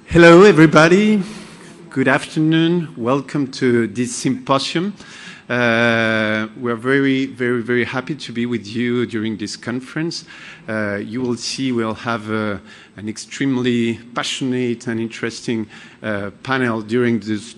Hello, everybody. Good afternoon. Welcome to this symposium. We're very happy to be with you during this conference. You will see we'll have an extremely passionate and interesting panel during these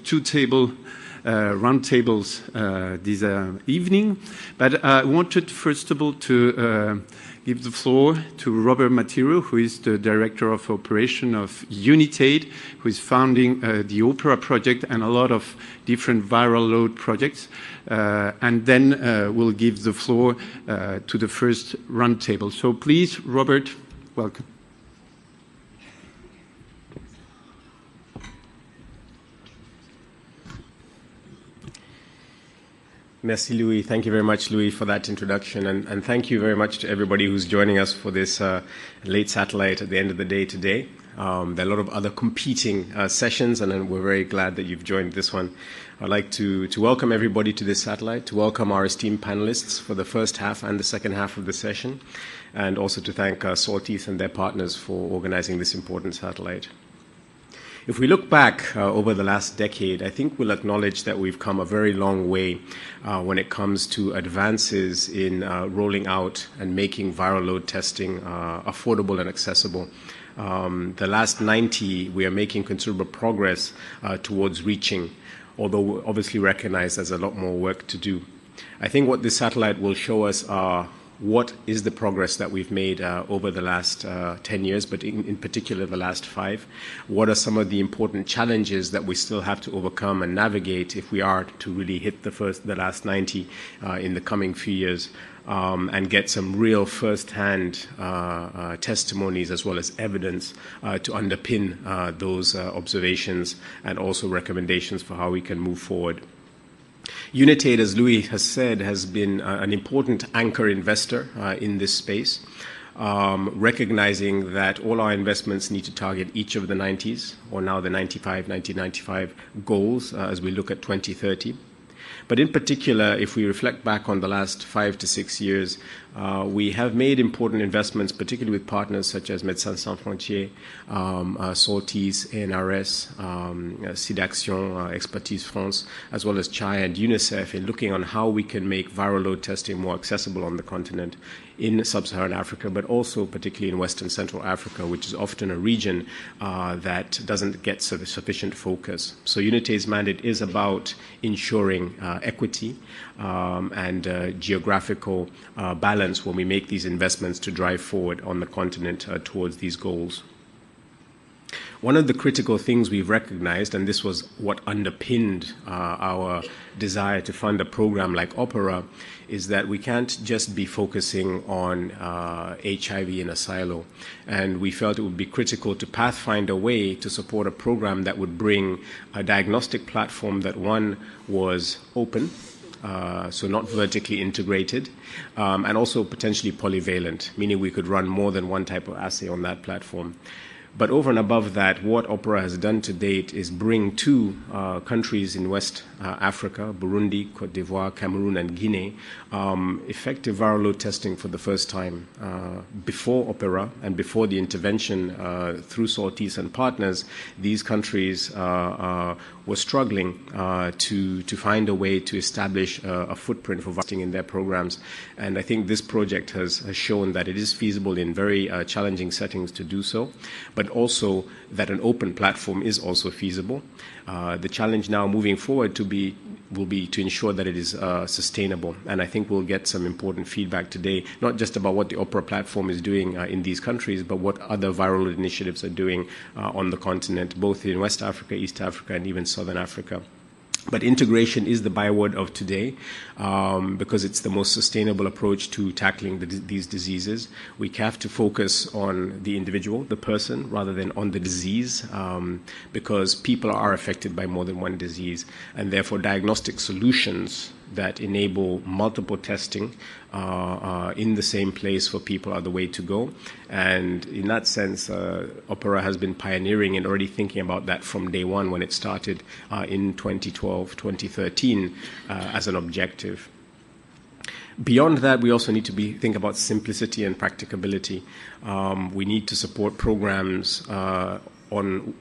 round tables this evening. But I wanted, first of all, to give the floor to Robert Matiro, who is the Director of Operation of UNITAID, who is founding the OPERA project and a lot of different viral load projects. And then we'll give the floor to the first roundtable. So please, Robert, welcome. Merci, Louis. Thank you very much, Louis, for that introduction. And thank you very much to everybody who's joining us for this late satellite at the end of the day today. There are a lot of other competing sessions, and we're very glad that you've joined this one. I'd like to welcome everybody to this satellite, to welcome our esteemed panelists for the first half and the second half of the session, and also to thank Saltese and their partners for organizing this important satellite. If we look back over the last decade, I think we'll acknowledge that we've come a very long way when it comes to advances in rolling out and making viral load testing affordable and accessible. The last 90, we are making considerable progress towards reaching, although we obviously recognize there's a lot more work to do. I think what this satellite will show us are what is the progress that we've made over the last 10 years, but in particular the last 5? What are some of the important challenges that we still have to overcome and navigate if we are to really hit the last 90 in the coming few years, and get some real first-hand testimonies as well as evidence to underpin those observations and also recommendations for how we can move forward. UNITAID, as Louis has said, has been an important anchor investor in this space, recognizing that all our investments need to target each of the 90s, or now the 1995 goals as we look at 2030. But in particular, if we reflect back on the last 5 to 6 years, we have made important investments, particularly with partners such as Médecins Sans Frontières, Saltese, ANRS, SIDAction, Expertise France, as well as CHAI and UNICEF, in looking on how we can make viral load testing more accessible on the continent in sub-Saharan Africa, but also particularly in Western Central Africa, which is often a region that doesn't get sufficient focus. So UNITAID's mandate is about ensuring equity and geographical balance when we make these investments to drive forward on the continent towards these goals. One of the critical things we've recognized, and this was what underpinned our desire to fund a program like OPERA, is that we can't just be focusing on HIV in a silo. And we felt it would be critical to pathfind a way to support a program that would bring a diagnostic platform that, one, was open, so not vertically integrated, and also potentially polyvalent, meaning we could run more than one type of assay on that platform. But over and above that, what OPERA has done to date is bring 2 countries in West Africa, Burundi, Cote d'Ivoire, Cameroon, and Guinea, effective viral load testing for the first time. Before OPERA and before the intervention through Saltese and partners, these countries were struggling to find a way to establish a footprint for testing in their programs. And I think this project has shown that it is feasible in very challenging settings to do so, but also that an open platform is also feasible. The challenge now moving forward will be to ensure that it is sustainable. And I think we'll get some important feedback today, not just about what the OPERA platform is doing in these countries, but what other viral initiatives are doing on the continent, both in West Africa, East Africa, and even Southern Africa. But integration is the byword of today because it's the most sustainable approach to tackling these diseases. We have to focus on the individual, the person, rather than on the disease because people are affected by more than one disease, and therefore diagnostic solutions that enable multiple testing in the same place for people are the way to go. And in that sense, OPERA has been pioneering and already thinking about that from day one when it started in 2012, 2013 as an objective. Beyond that, we also need to think about simplicity and practicability. We need to support programs on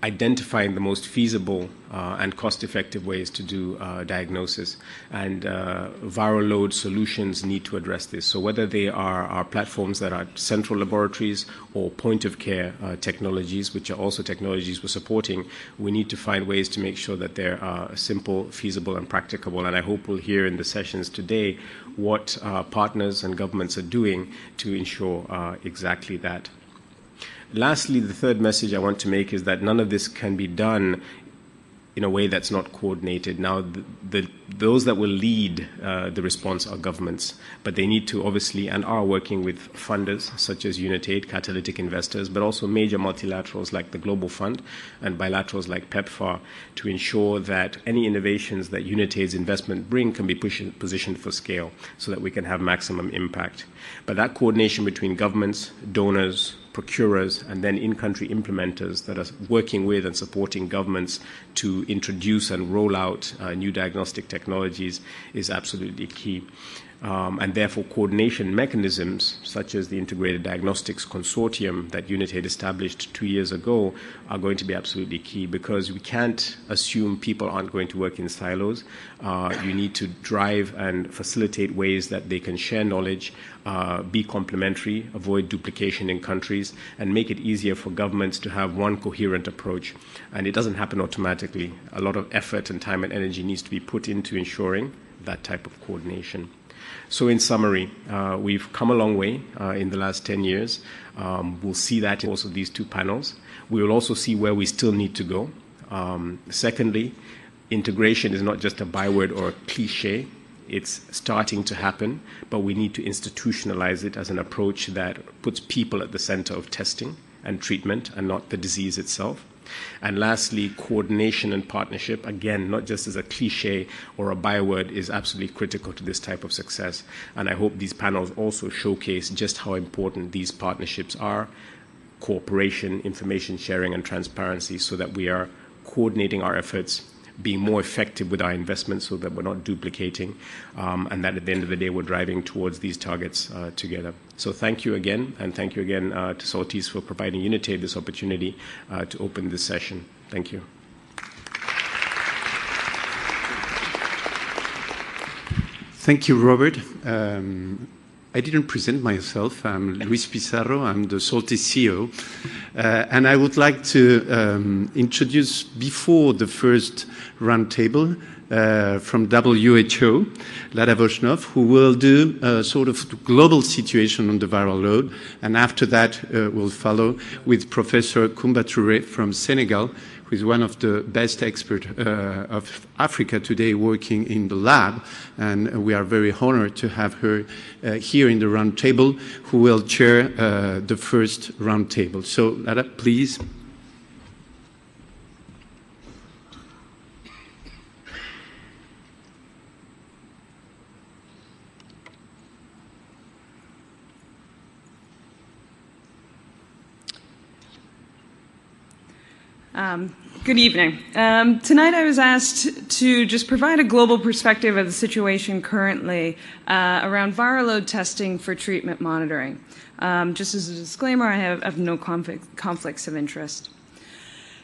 identifying the most feasible and cost-effective ways to do diagnosis. And viral load solutions need to address this. So whether they are platforms that are central laboratories or point-of-care technologies, which are also technologies we're supporting, we need to find ways to make sure that they're simple, feasible, and practicable. And I hope we'll hear in the sessions today what partners and governments are doing to ensure exactly that. Lastly, the third message I want to make is that none of this can be done in a way that's not coordinated. Now, those that will lead the response are governments, but they need to obviously and are working with funders such as UNITAID, catalytic investors, but also major multilaterals like the Global Fund and bilaterals like PEPFAR to ensure that any innovations that UNITAID's investment bring can be positioned for scale so that we can have maximum impact. But that coordination between governments, donors, procurers, and then in-country implementers that are working with and supporting governments to introduce and roll out new diagnostic technologies is absolutely key. And therefore coordination mechanisms such as the Integrated Diagnostics Consortium that UNITAID established 2 years ago are going to be absolutely key, because we can't assume people aren't going to work in silos. You need to drive and facilitate ways that they can share knowledge, be complementary, avoid duplication in countries, and make it easier for governments to have one coherent approach. And it doesn't happen automatically. A lot of effort and time and energy needs to be put into ensuring that type of coordination. So in summary, we've come a long way in the last 10 years. We'll see that in also these two panels. We will also see where we still need to go. Secondly, integration is not just a byword or a cliche. It's starting to happen, but we need to institutionalize it as an approach that puts people at the center of testing and treatment and not the disease itself. And lastly, coordination and partnership, again, not just as a cliche or a byword, is absolutely critical to this type of success. And I hope these panels also showcase just how important these partnerships are, cooperation, information sharing, and transparency, so that we are coordinating our efforts, being more effective with our investments so that we're not duplicating, and that at the end of the day we're driving towards these targets together. So thank you again, and thank you again to Saltese for providing UNITAID this opportunity to open this session. Thank you. Thank you, Robert. I didn't present myself. I'm Luis Pizarro. I'm the Saltese CEO. And I would like to introduce, before the first roundtable, from WHO, Lada Voshnov, who will do a sort of global situation on the viral load. And after that, we'll follow with Professor Koumba Touré from Senegal, who is one of the best experts of Africa today working in the lab. And we are very honored to have her here in the roundtable, who will chair the first roundtable. So, Lada, please. Good evening. Tonight I was asked to just provide a global perspective of the situation currently around viral load testing for treatment monitoring. Just as a disclaimer, I have no conflicts of interest.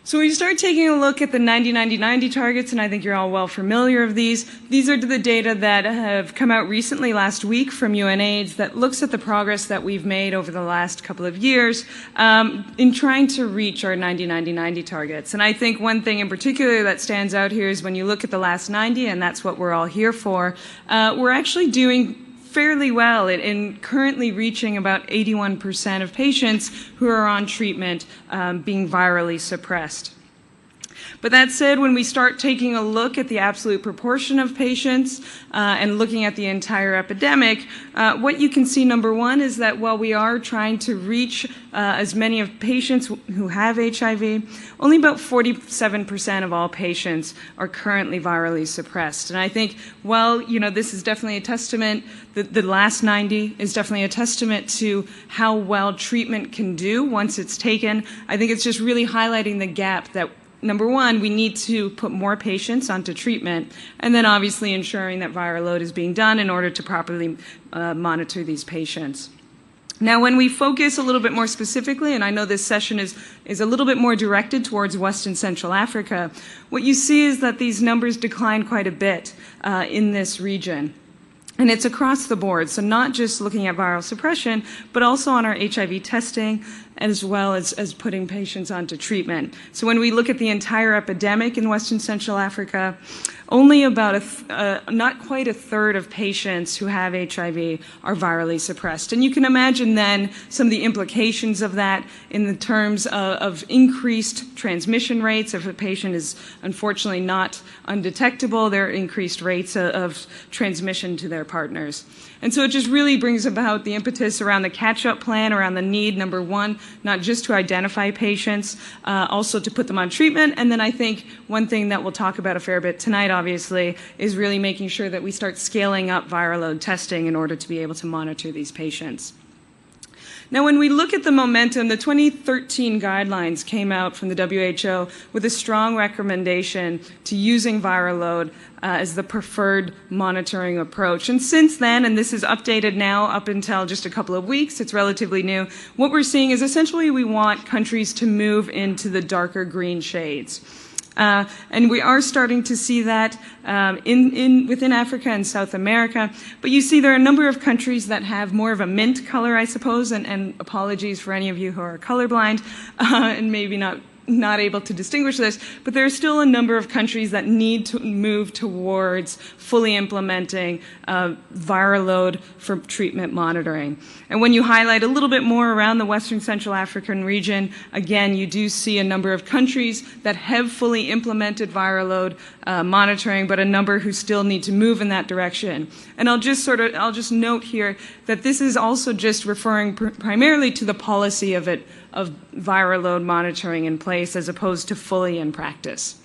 So when you start taking a look at the 90-90-90 targets, and I think you're all well familiar of these are the data that have come out recently last week from UNAIDS that looks at the progress that we've made over the last couple of years in trying to reach our 90-90-90 targets. And I think one thing in particular that stands out here is when you look at the last 90, and that's what we're all here for, we're actually doing fairly well in currently reaching about 81% of patients who are on treatment being virally suppressed. But that said, when we start taking a look at the absolute proportion of patients and looking at the entire epidemic, what you can see, number one, is that while we are trying to reach as many of patients who have HIV, only about 47% of all patients are currently virally suppressed. And I think, well, you know, this is definitely a testament, the last 90 is definitely a testament to how well treatment can do once it's taken. I think it's just really highlighting the gap that, number one, we need to put more patients onto treatment, and then obviously ensuring that viral load is being done in order to properly monitor these patients. Now, when we focus a little bit more specifically, and I know this session is a little bit more directed towards West and Central Africa, what you see is that these numbers decline quite a bit in this region. And it's across the board, so not just looking at viral suppression, but also on our HIV testing, as well as putting patients onto treatment. So when we look at the entire epidemic in West and Central Africa, only about not quite a third of patients who have HIV are virally suppressed. And you can imagine then some of the implications of that in the terms of increased transmission rates. If a patient is unfortunately not undetectable, there are increased rates of transmission to their partners. And so it just really brings about the impetus around the catch-up plan, around the need, number one, not just to identify patients, also to put them on treatment. And then I think one thing that we'll talk about a fair bit tonight, obviously, is really making sure that we start scaling up viral load testing in order to be able to monitor these patients. Now, when we look at the momentum, the 2013 guidelines came out from the WHO with a strong recommendation to using viral load as the preferred monitoring approach. And since then, and this is updated now up until just a couple of weeks, it's relatively new, what we're seeing is essentially we want countries to move into the darker green shades. And we are starting to see that within Africa and South America. But you see there are a number of countries that have more of a mint color, I suppose, and apologies for any of you who are colorblind and maybe not able to distinguish this, but there are still a number of countries that need to move towards fully implementing viral load for treatment monitoring. And when you highlight a little bit more around the Western Central African region, again, you do see a number of countries that have fully implemented viral load monitoring, but a number who still need to move in that direction. And I'll just note here that this is also just referring primarily to the policy of viral load monitoring in place as opposed to fully in practice.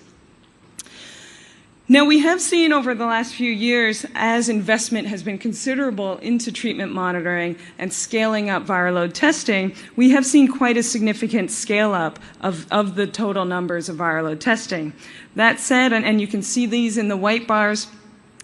Now, we have seen over the last few years, as investment has been considerable into treatment monitoring and scaling up viral load testing, we have seen quite a significant scale up of the total numbers of viral load testing. That said, and you can see these in the white bars,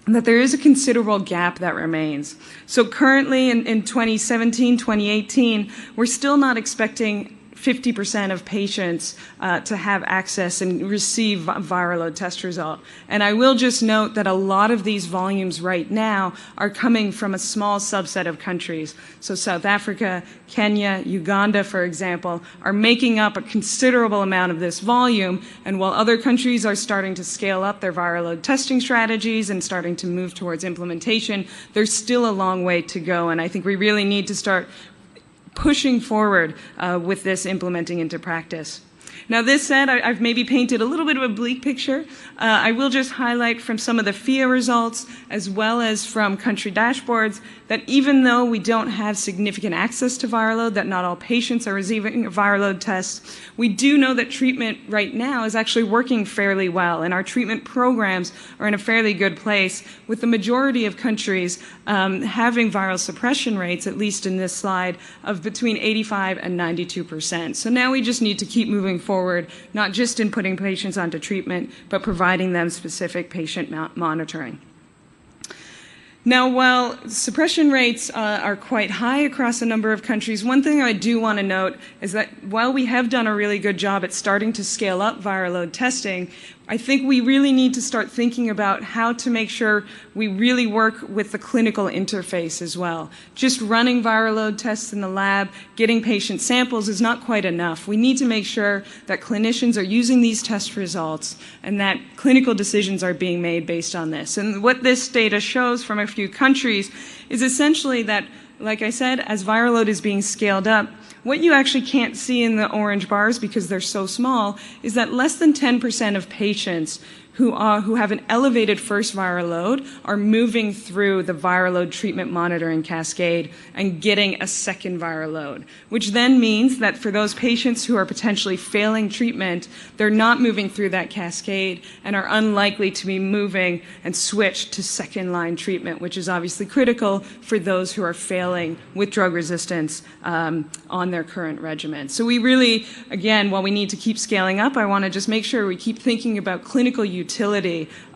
that there is a considerable gap that remains. So currently in 2017, 2018, we're still not expecting 50% of patients to have access and receive viral load test result. And I will just note that a lot of these volumes right now are coming from a small subset of countries. So South Africa, Kenya, Uganda, for example, are making up a considerable amount of this volume. And while other countries are starting to scale up their viral load testing strategies and starting to move towards implementation, there's still a long way to go. And I think we really need to start pushing forward with this implementing into practice. Now, this said, I've maybe painted a little bit of a bleak picture. I will just highlight from some of the FIA results, as well as from country dashboards, that even though we don't have significant access to viral load, that not all patients are receiving a viral load test, we do know that treatment right now is actually working fairly well, and our treatment programs are in a fairly good place, with the majority of countries having viral suppression rates, at least in this slide, of between 85 and 92%. So now we just need to keep moving forward, not just in putting patients onto treatment, but providing them specific patient monitoring. Now, while suppression rates are quite high across a number of countries, one thing I do want to note is that while we have done a really good job at starting to scale up viral load testing, I think we really need to start thinking about how to make sure we really work with the clinical interface as well. Just running viral load tests in the lab, getting patient samples is not quite enough. We need to make sure that clinicians are using these test results and that clinical decisions are being made based on this. And what this data shows from a few countries is essentially that, like I said, as viral load is being scaled up, what you actually can't see in the orange bars because they're so small is that less than 10% of patients who have an elevated first viral load are moving through the viral load treatment monitoring cascade and getting a second viral load, which then means that for those patients who are potentially failing treatment, they're not moving through that cascade and are unlikely to be moving and switch to second-line treatment, which is obviously critical for those who are failing with drug resistance on their current regimen. So we really, again, while we need to keep scaling up, I want to just make sure we keep thinking about clinical utility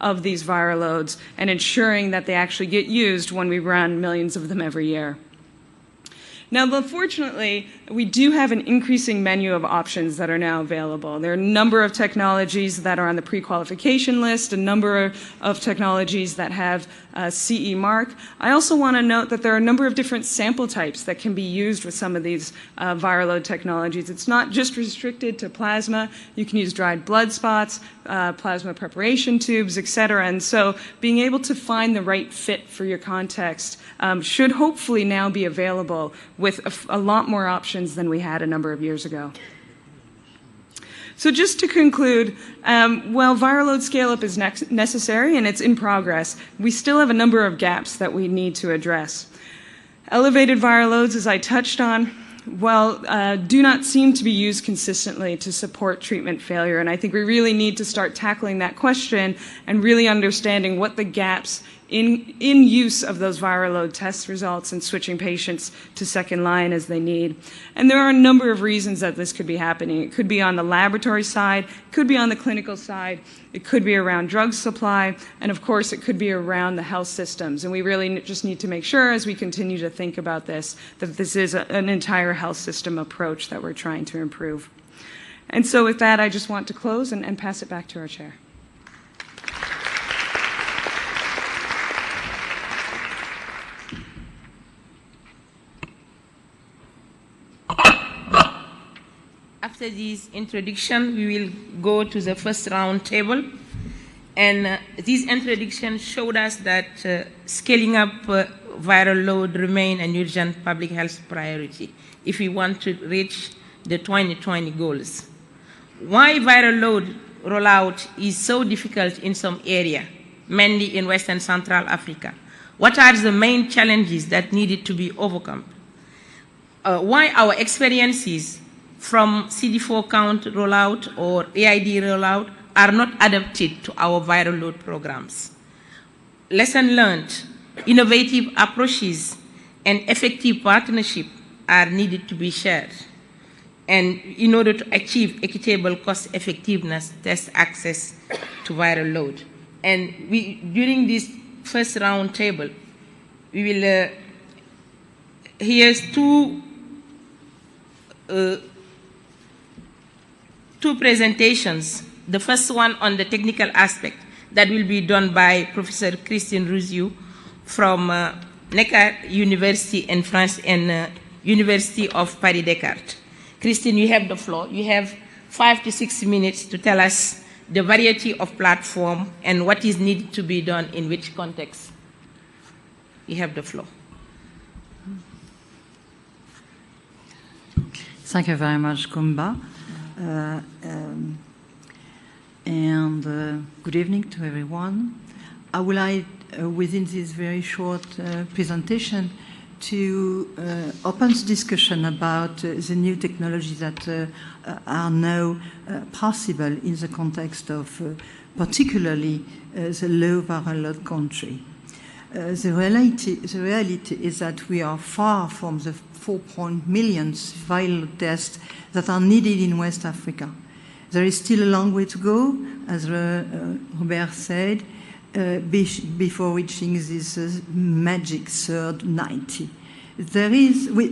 of these viral loads and ensuring that they actually get used when we run millions of them every year. Now, unfortunately, we do have an increasing menu of options that are now available. There are a number of technologies that are on the pre-qualification list, a number of technologies that have CE mark. I also want to note that there are a number of different sample types that can be used with some of these viral load technologies. It's not just restricted to plasma. You can use dried blood spots, plasma preparation tubes, et cetera. And so being able to find the right fit for your context should hopefully now be available with a lot more options than we had a number of years ago. So just to conclude, while viral load scale-up is necessary and it's in progress, we still have a number of gaps that we need to address. Elevated viral loads, as I touched on, do not seem to be used consistently to support treatment failure, and I think we really need to start tackling that question and really understanding what the gaps in use of those viral load test results and switching patients to second line as they need. And there are a number of reasons that this could be happening. It could be on the laboratory side, it could be on the clinical side, it could be around drug supply, and of course it could be around the health systems. And we really just need to make sure as we continue to think about this, that this is an entire health system approach that we're trying to improve. And so with that, I just want to close and pass it back to our chair. After this introduction, we will go to the first round table. And this introduction showed us that scaling up viral load remains an urgent public health priority if we want to reach the 2020 goals. Why viral load rollout is so difficult in some areas, mainly in West and Central Africa? What are the main challenges that needed to be overcome? Why our experiences from CD4 count rollout or AID rollout are not adapted to our viral load programs? Lesson learned, innovative approaches, and effective partnership are needed to be shared, and in order to achieve equitable cost effectiveness test access to viral load. And during this first round table, we will hear two presentations. The first one on the technical aspect that will be done by Professor Christine Rouziou from Necker University in France and University of Paris-Descartes. Christine, you have the floor. You have 5 to 6 minutes to tell us the variety of platform and what is needed to be done in which context. You have the floor. Thank you very much, Kumba. Good evening to everyone. I would like, within this very short presentation, to open the discussion about the new technologies that are now possible in the context of particularly the low viral load country. The reality is that we are far from the 4 million viral tests that are needed in West Africa. There is still a long way to go, as Robert said, before reaching this magic third 90.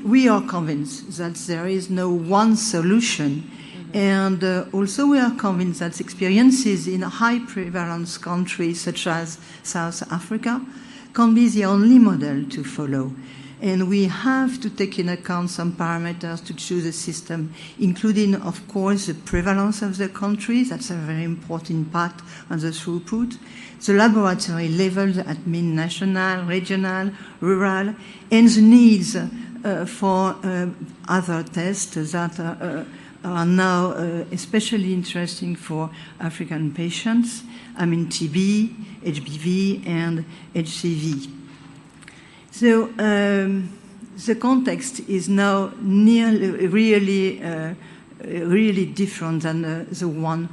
We are convinced that there is no one solution, and also we are convinced that experiences in high prevalence countries such as South Africa can be the only model to follow. And we have to take into account some parameters to choose a system, including, of course, the prevalence of the country. That's a very important part on the throughput. The laboratory levels at mean national, regional, rural, and the needs for other tests that are now especially interesting for African patients. I mean TB, HBV, and HCV. So the context is now really different than the one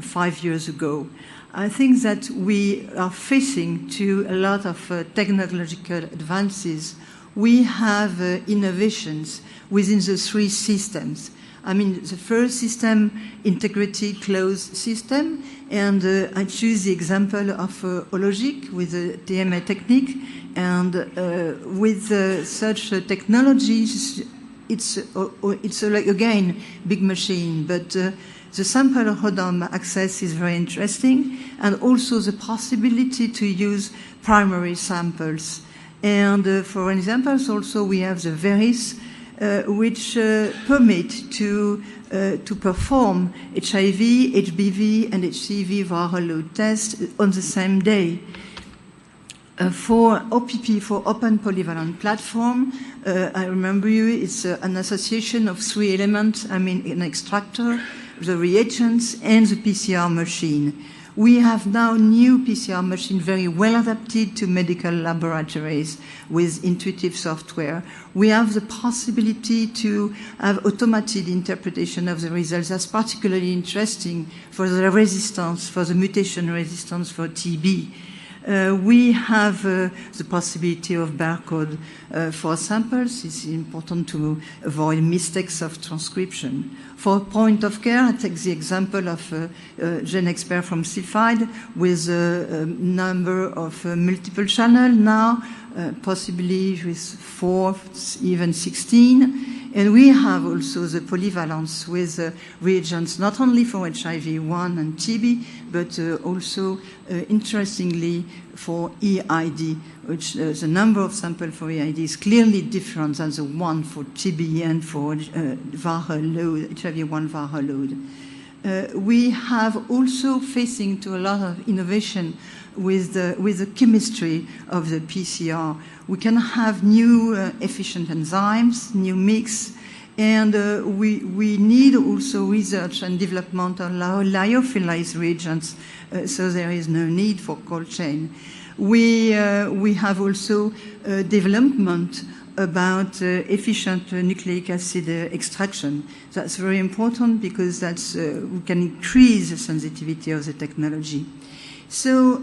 5 years ago. I think that we are facing to a lot of technological advances. We have innovations within the three systems. I mean, the first system, integrity closed system, and I choose the example of Hologic with the TMA technique, And with such technologies, it's again big machine, but the sample RODOM access is very interesting, and also the possibility to use primary samples. And for examples, also we have the VERIS, which permit to perform HIV, HBV, and HCV viral load tests on the same day. For OPP, for Open Polyvalent Platform, I remember you, it's an association of 3 elements, I mean an extractor, the reagents, and the PCR machine. We have now new PCR machine very well adapted to medical laboratories with intuitive software. We have the possibility to have automated interpretation of the results. That's particularly interesting for the resistance, for the mutation resistance for TB. We have the possibility of barcode for samples. It's important to avoid mistakes of transcription. For point of care, I take the example of GenExpert from CIFID with a number of multiple channels now, possibly with 4, even 16. And we have also the polyvalence with reagents not only for HIV-1 and TB, but also, interestingly, for EID, which the number of samples for EID is clearly different than the one for TB and for viral load, HIV-1 viral load. We have also facing to a lot of innovation with the chemistry of the PCR. We can have new efficient enzymes, new mix, and we need also research and development on lyophilized reagents, so there is no need for cold chain. We have also development about efficient nucleic acid extraction. That's very important because that's, we can increase the sensitivity of the technology. So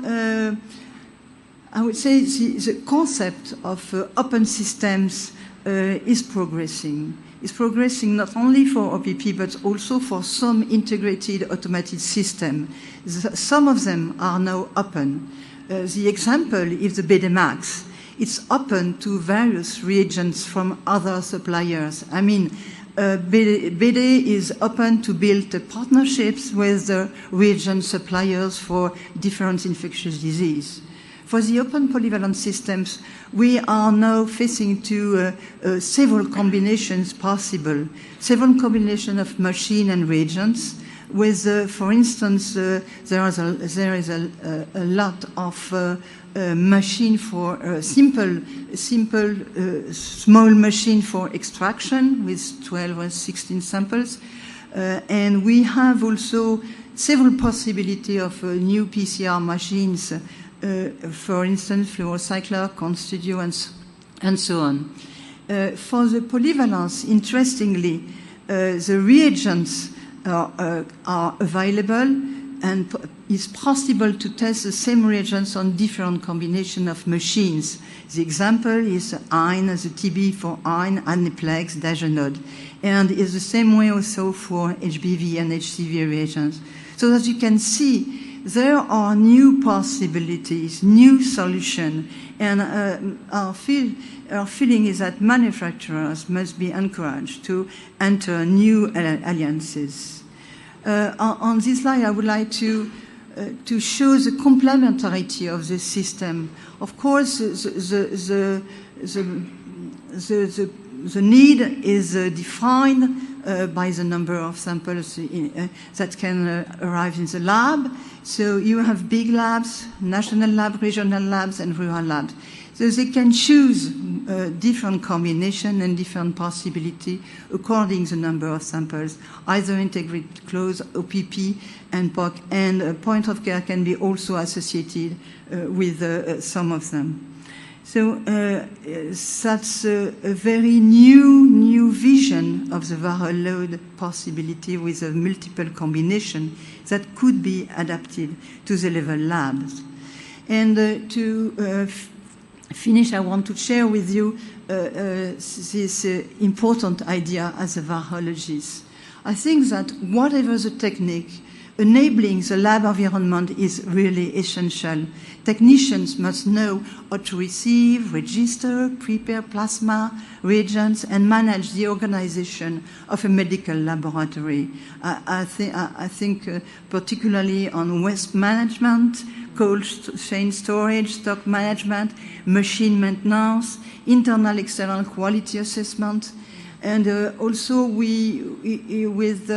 I would say the concept of open systems is progressing. It's progressing not only for OPP, but also for some integrated automated system. Some of them are now open. The example is the BDMAX. It's open to various reagents from other suppliers. I mean, BD is open to build partnerships with the reagent suppliers for different infectious disease. For the open polyvalent systems, we are now facing to several combinations possible, several combinations of machine and reagents. With, for instance, there is a lot of machine for simple small machine for extraction with 12 or 16 samples, and we have also several possibility of new PCR machines. For instance, fluorocycler, ConStudio, and so on. For the polyvalence, interestingly, the reagents are available, and it's possible to test the same reagents on different combination of machines. The example is INE, the TB for INE, Aniplex, Dagenode, and it's the same way also for HBV and HCV reagents. So as you can see, there are new possibilities, new solutions, and our feeling is that manufacturers must be encouraged to enter new alliances. On this slide, I would like to show the complementarity of the system. Of course, the need is defined by the number of samples that can arrive in the lab. So you have big labs, national lab, regional labs, and rural labs. So they can choose different combination and different possibility according to the number of samples, either integrated close, OPP, and POC, and point of care can be also associated with some of them. So that's a very new vision of the viral load possibility with a multiple combination that could be adapted to the level labs. And to finish, I want to share with you this important idea as a virologist. I think that whatever the technique, enabling the lab environment is really essential. Technicians must know how to receive, register, prepare plasma, reagents, and manage the organization of a medical laboratory. I think particularly on waste management, cold chain storage, stock management, machine maintenance, internal external quality assessment, and also with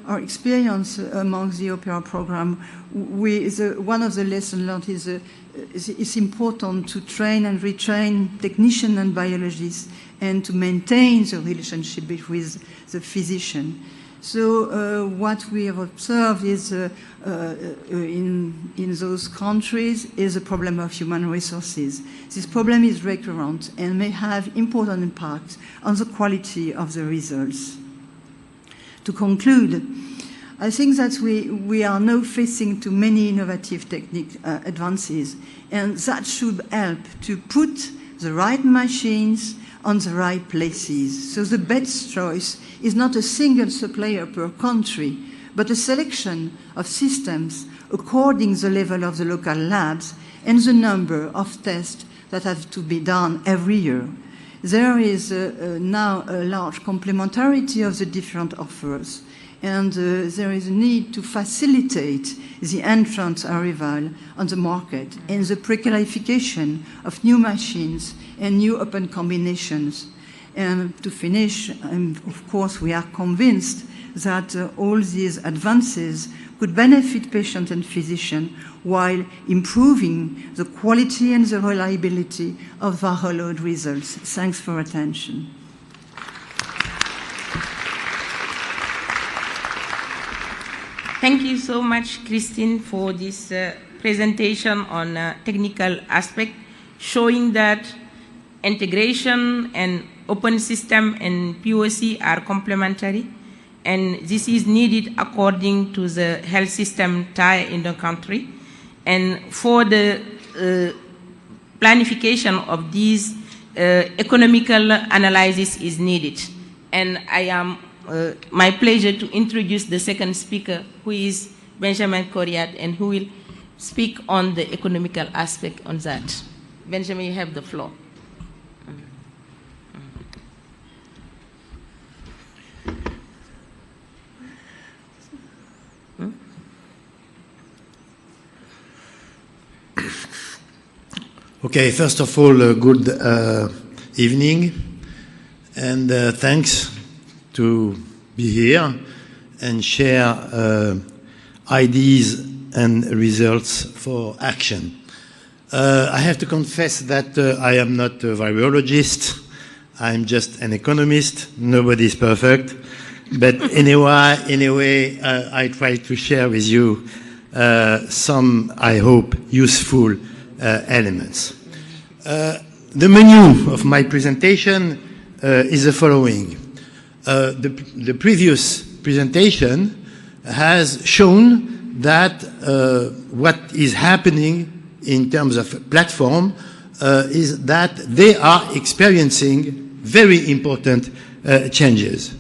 our experience among the OPP-ERA program, one of the lessons learned is it's important to train and retrain technicians and biologists and to maintain the relationship with the physician. So what we have observed is in those countries is a problem of human resources. This problem is recurrent and may have important impact on the quality of the results. To conclude, I think that we are now facing too many innovative technique advances, and that should help to put the right machines on the right places. So the best choice is not a single supplier per country, but a selection of systems according to the level of the local labs and the number of tests that have to be done every year. There is now a large complementarity of the different offers, and there is a need to facilitate the entrant arrival on the market and the pre-qualification of new machines and new open combinations. And to finish, of course, we are convinced that all these advances could benefit patients and physicians while improving the quality and the reliability of viral load results. Thanks for attention. Thank you so much, Christine, for this presentation on technical aspect, showing that integration and open system and POC are complementary, and this is needed according to the health system tie in the country. And for the planification of these, economical analysis is needed. And I am my pleasure to introduce the second speaker, who is Benjamin Coriat, and who will speak on the economical aspect on that. Benjamin, you have the floor. Okay, first of all, good evening, and thanks to be here and share ideas and results for action. I have to confess that I am not a virologist. I'm just an economist. Nobody is perfect. But anyway, I try to share with you some, I hope, useful elements. The menu of my presentation is the following. The previous presentation has shown that what is happening in terms of platform is that they are experiencing very important changes.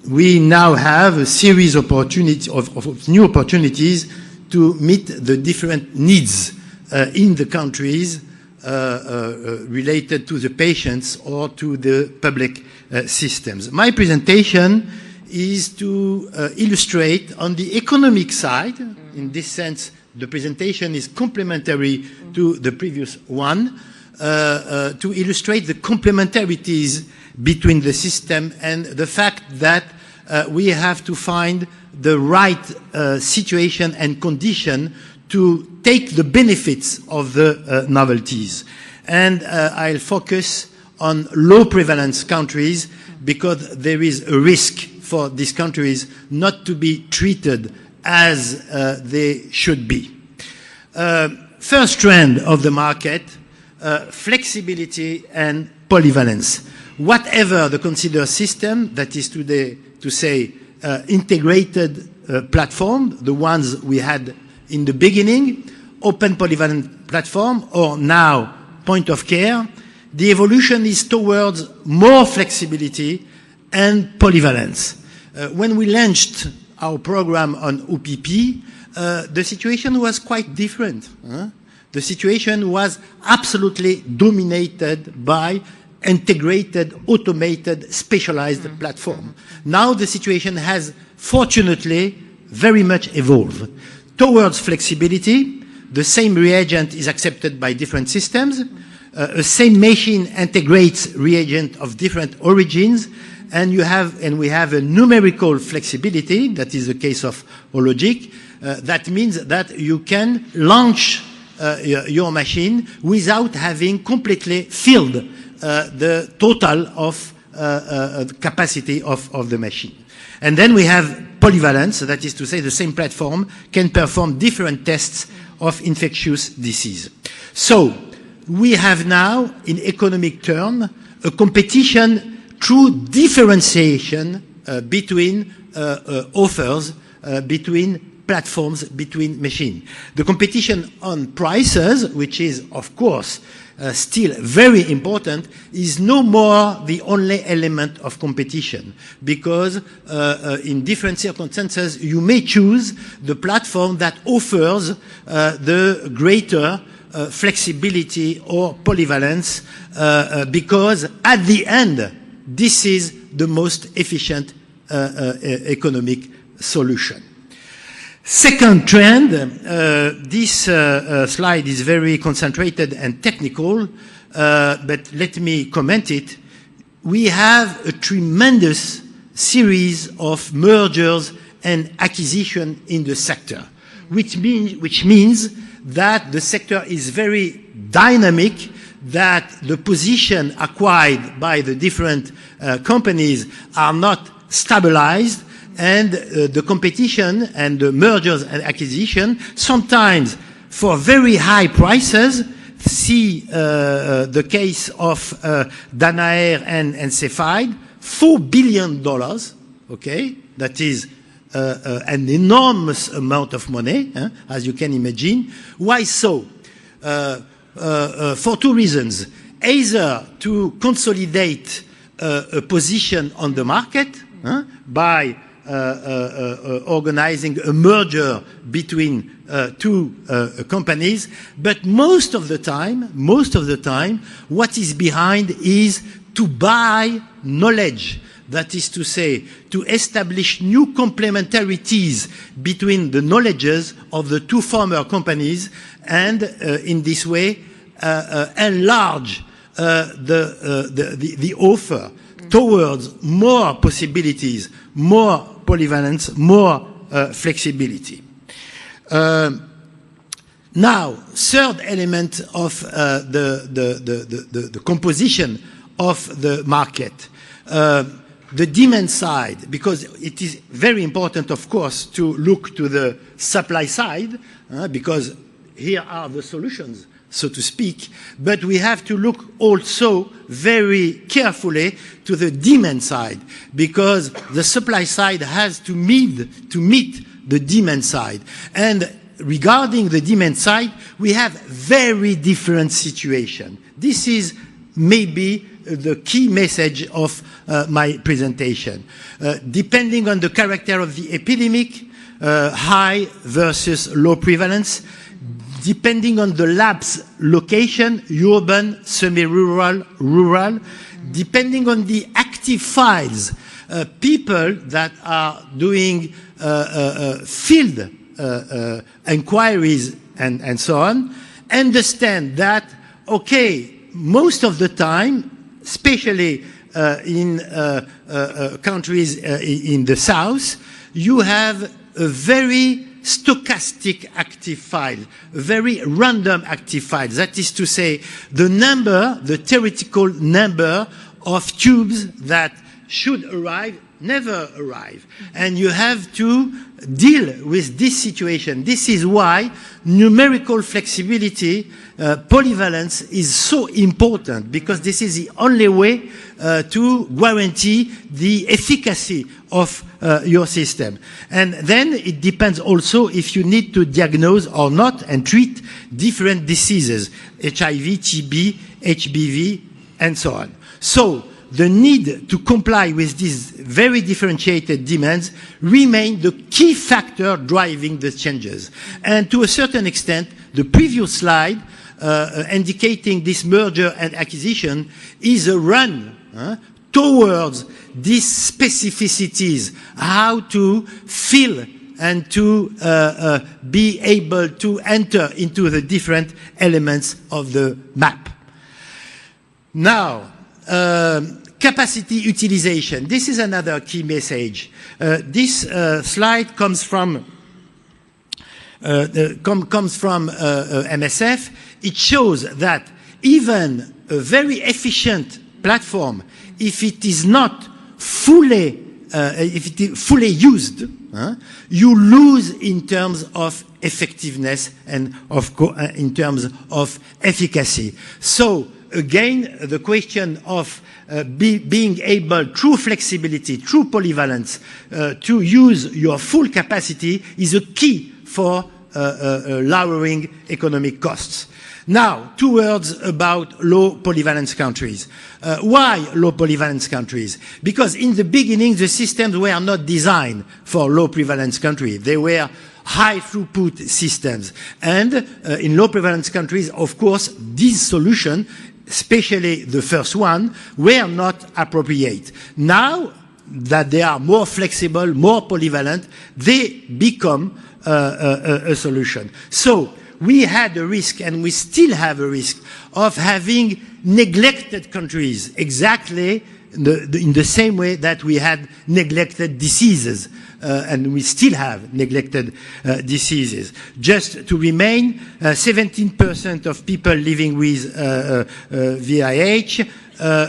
We now have a series of new opportunities to meet the different needs in the countries related to the patients or to the public systems. My presentation is to illustrate on the economic side. In this sense, the presentation is complementary to the previous one, to illustrate the complementarities between the system and the fact that we have to find the right situation and condition to take the benefits of the novelties. And I'll focus on low prevalence countries because there is a risk for these countries not to be treated as they should be. First trend of the market, flexibility and polyvalence. Whatever the considered system, that is today to say integrated platform, the ones we had in the beginning, open polyvalent platform, or now point of care, the evolution is towards more flexibility and polyvalence. When we launched our program on OPP, the situation was quite different. The situation was absolutely dominated by integrated, automated, specialized platform. Now the situation has, fortunately, very much evolved towards flexibility. The same reagent is accepted by different systems. A same machine integrates reagent of different origins, and we have a numerical flexibility. That is the case of Hologic. That means that you can launch your machine without having completely filled the total of capacity of the machine. And then we have polyvalence, that is to say the same platform can perform different tests of infectious disease. So we have now, in economic terms, a competition through differentiation between offers, between platforms, between machines. The competition on prices, which is, of course, still very important, is no more the only element of competition, because in different circumstances you may choose the platform that offers the greater flexibility or polyvalence, because at the end this is the most efficient economic solution. Second trend, this slide is very concentrated and technical, but let me comment it. We have a tremendous series of mergers and acquisition in the sector, which means that the sector is very dynamic, that the position acquired by the different companies are not stabilized, and the competition and the mergers and acquisition, sometimes for very high prices. See the case of Danaher and Cepheid, $4 billion, okay? That is an enormous amount of money, as you can imagine. Why so? For two reasons. Either to consolidate a position on the market by organizing a merger between two companies, but most of the time, what is behind is to buy knowledge. That is to say, to establish new complementarities between the knowledges of the two former companies, and in this way enlarge the offer towards more possibilities, more polyvalence, more flexibility. Now, third element of the composition of the market, the demand side, because it is very important, of course, to look to the supply side, because here are the solutions, so to speak, but we have to look also very carefully to the demand side, because the supply side has to meet the demand side. And regarding the demand side, we have very different situation. This is maybe the key message of my presentation. Depending on the character of the epidemic, high versus low prevalence, depending on the lab's location, urban, semi-rural, rural, depending on the active files, people that are doing field inquiries and so on, understand that, okay, most of the time, especially in countries in the south, you have a very stochastic active file, a very random active file. That is to say, the theoretical number of tubes that should arrive never arrive. And you have to deal with this situation. This is why numerical flexibility, polyvalence is so important, because this is the only way to guarantee the efficacy of your system. And then it depends also if you need to diagnose or not and treat different diseases, HIV, TB, HBV, and so on. So the need to comply with these very differentiated demands remain the key factor driving the changes. And to a certain extent, the previous slide indicating this merger and acquisition is a run towards these specificities, how to fill and to be able to enter into the different elements of the map. Now, capacity utilization. This is another key message. This slide comes from MSF. It shows that even a very efficient platform, if it is not fully used, you lose in terms of effectiveness and in terms of efficacy. So again, the question of being able, through flexibility, through polyvalence, to use your full capacity is a key for lowering economic costs. Now, 2 words about low polyvalence countries. Why low polyvalence countries? Because in the beginning, the systems were not designed for low prevalence countries. They were high throughput systems. And in low prevalence countries, of course, this solution, especially the first one, were not appropriate. Now that they are more flexible, more polyvalent, they become a solution. So we had a risk, and we still have a risk, of having neglected countries exactly in the same way that we had neglected diseases, and we still have neglected diseases. Just to remain, 17% of people living with VIH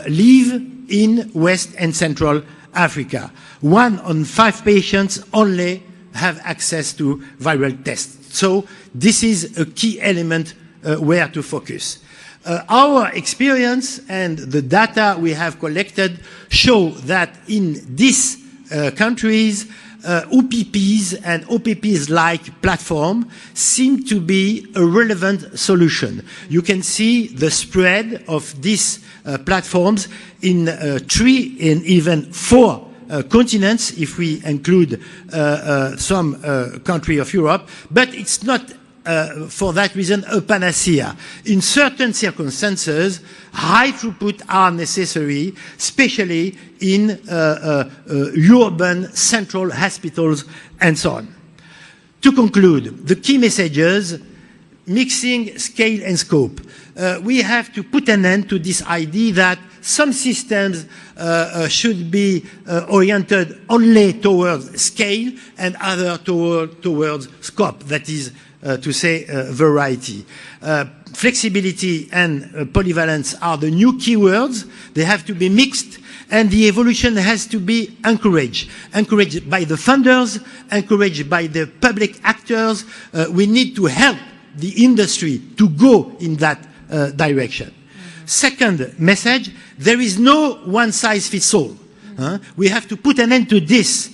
live in West and Central Africa. 1 on 5 patients only have access to viral tests. So this is a key element where to focus. Our experience and the data we have collected show that in these countries, OPPs and OPPs-like platform seem to be a relevant solution. You can see the spread of these platforms in 3 and even 4 continents, if we include some country of Europe, but it's not for that reason a panacea. In certain circumstances, high throughput are necessary, especially in urban central hospitals and so on. To conclude, the key messages: mixing scale and scope. We have to put an end to this idea that some systems should be oriented only towards scale and other towards scope, that is to say variety. Flexibility and polyvalence are the new keywords. They have to be mixed, and the evolution has to be encouraged by the funders, encouraged by the public actors. We need to help the industry to go in that direction. Second message, there is no one-size-fits-all. We have to put an end to this.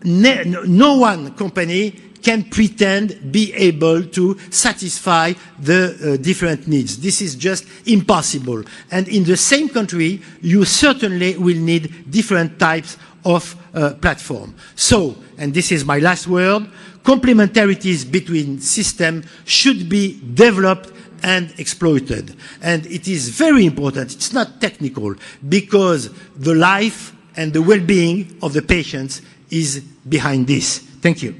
No one company can pretend be able to satisfy the different needs. This is just impossible. And in the same country, you certainly will need different types of platform. So, and this is my last word, complementarities between systems should be developed and exploited. And it is very important, it's not technical, because the life and the well-being of the patients is behind this. Thank you.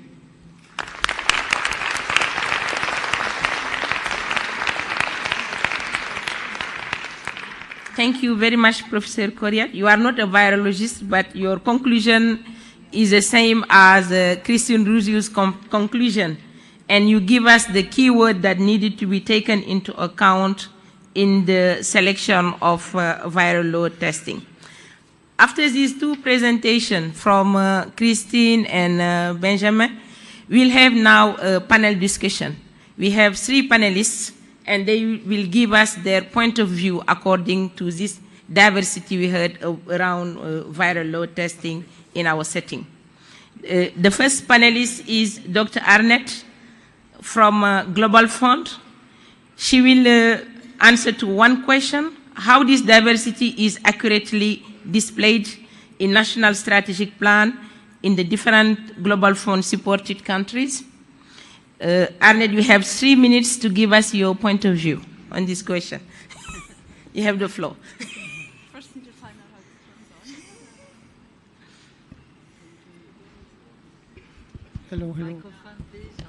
Thank you very much, Professor Corriat. You are not a virologist, but your conclusion is the same as Christine Rougiu's conclusion. And you give us the keyword that needed to be taken into account in the selection of viral load testing. After these 2 presentations from Christine and Benjamin, we'll have now a panel discussion. We have 3 panelists, and they will give us their point of view according to this diversity we heard around viral load testing in our setting. The first panelist is Dr. Arnett from Global Fund. She will answer to 1 question, how this diversity is accurately displayed in national strategic plan in the different Global Fund supported countries. Arnett, you have 3 minutes to give us your point of view on this question. You have the floor. First need to find out how this turns on.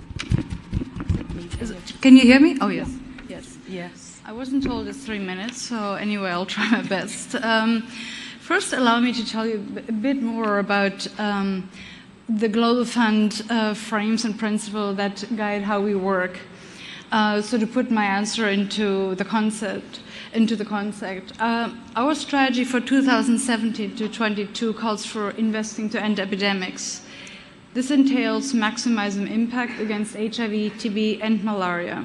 Hello. Can you hear me? Oh, yes. Yes. Yes. I wasn't told it's 3 minutes, so anyway, I'll try my best. First, allow me to tell you a bit more about the Global Fund frames and principles that guide how we work. So to put my answer into the concept, our strategy for 2017 to 22 calls for investing to end epidemics. This entails maximizing impact against HIV, TB, and malaria.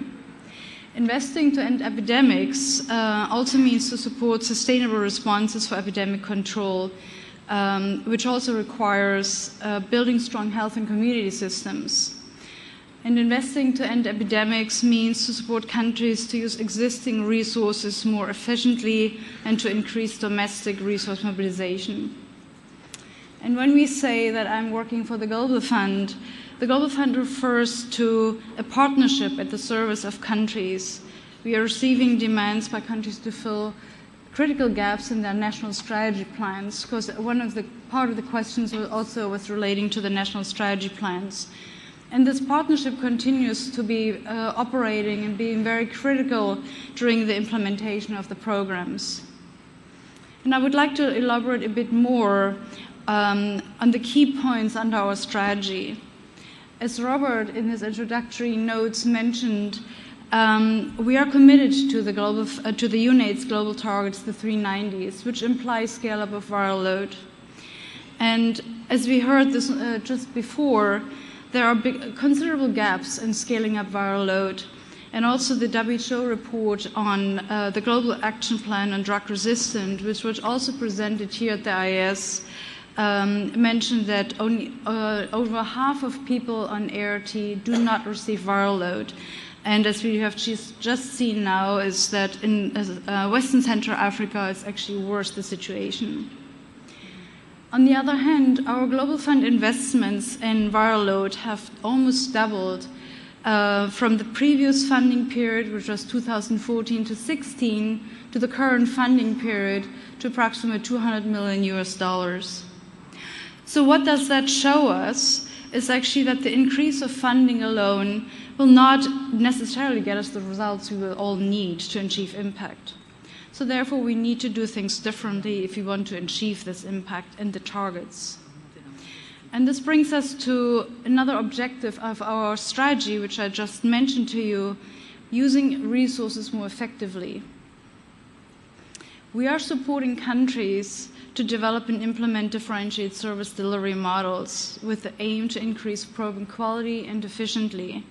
Investing to end epidemics also means to support sustainable responses for epidemic control, which also requires building strong health and community systems. And investing to end epidemics means to support countries to use existing resources more efficiently and to increase domestic resource mobilization. And when we say that I'm working for the Global Fund refers to a partnership at the service of countries. We are receiving demands by countries to fill critical gaps in their national strategy plans, because part of the questions was relating to the national strategy plans. And this partnership continues to be operating and being very critical during the implementation of the programs. And I would like to elaborate a bit more on the key points under our strategy. As Robert in his introductory notes mentioned, we are committed to the UNAIDS global targets, the 390s, which implies scale-up of viral load. And as we heard this just before, there are considerable gaps in scaling up viral load. And also the WHO report on the Global Action Plan on Drug Resistance, which was also presented here at the IAS, mentioned that only over half of people on ART do not receive viral load. And as we have just seen now is that in Western Central Africa, it's actually worse, the situation. On the other hand, our Global Fund investments in viral load have almost doubled from the previous funding period, which was 2014 to 16, to the current funding period, to approximately $200 million. So what does that show us is actually that the increase of funding alone will not necessarily get us the results we will all need to achieve impact. So therefore, we need to do things differently if we want to achieve this impact and the targets. And this brings us to another objective of our strategy, which I just mentioned to you, using resources more effectively. We are supporting countries to develop and implement differentiated service delivery models with the aim to increase program quality and efficiently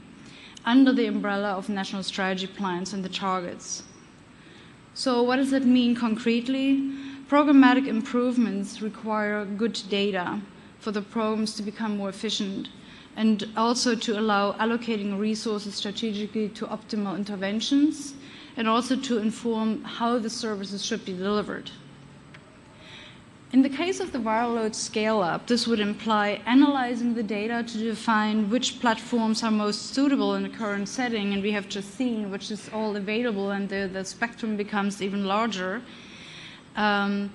under the umbrella of national strategy plans and the targets. So what does that mean concretely? Programmatic improvements require good data for the programs to become more efficient and also to allow allocating resources strategically to optimal interventions and also to inform how the services should be delivered. In the case of the viral load scale-up, this would imply analyzing the data to define which platforms are most suitable in the current setting, and we have just seen which is all available, and the spectrum becomes even larger. The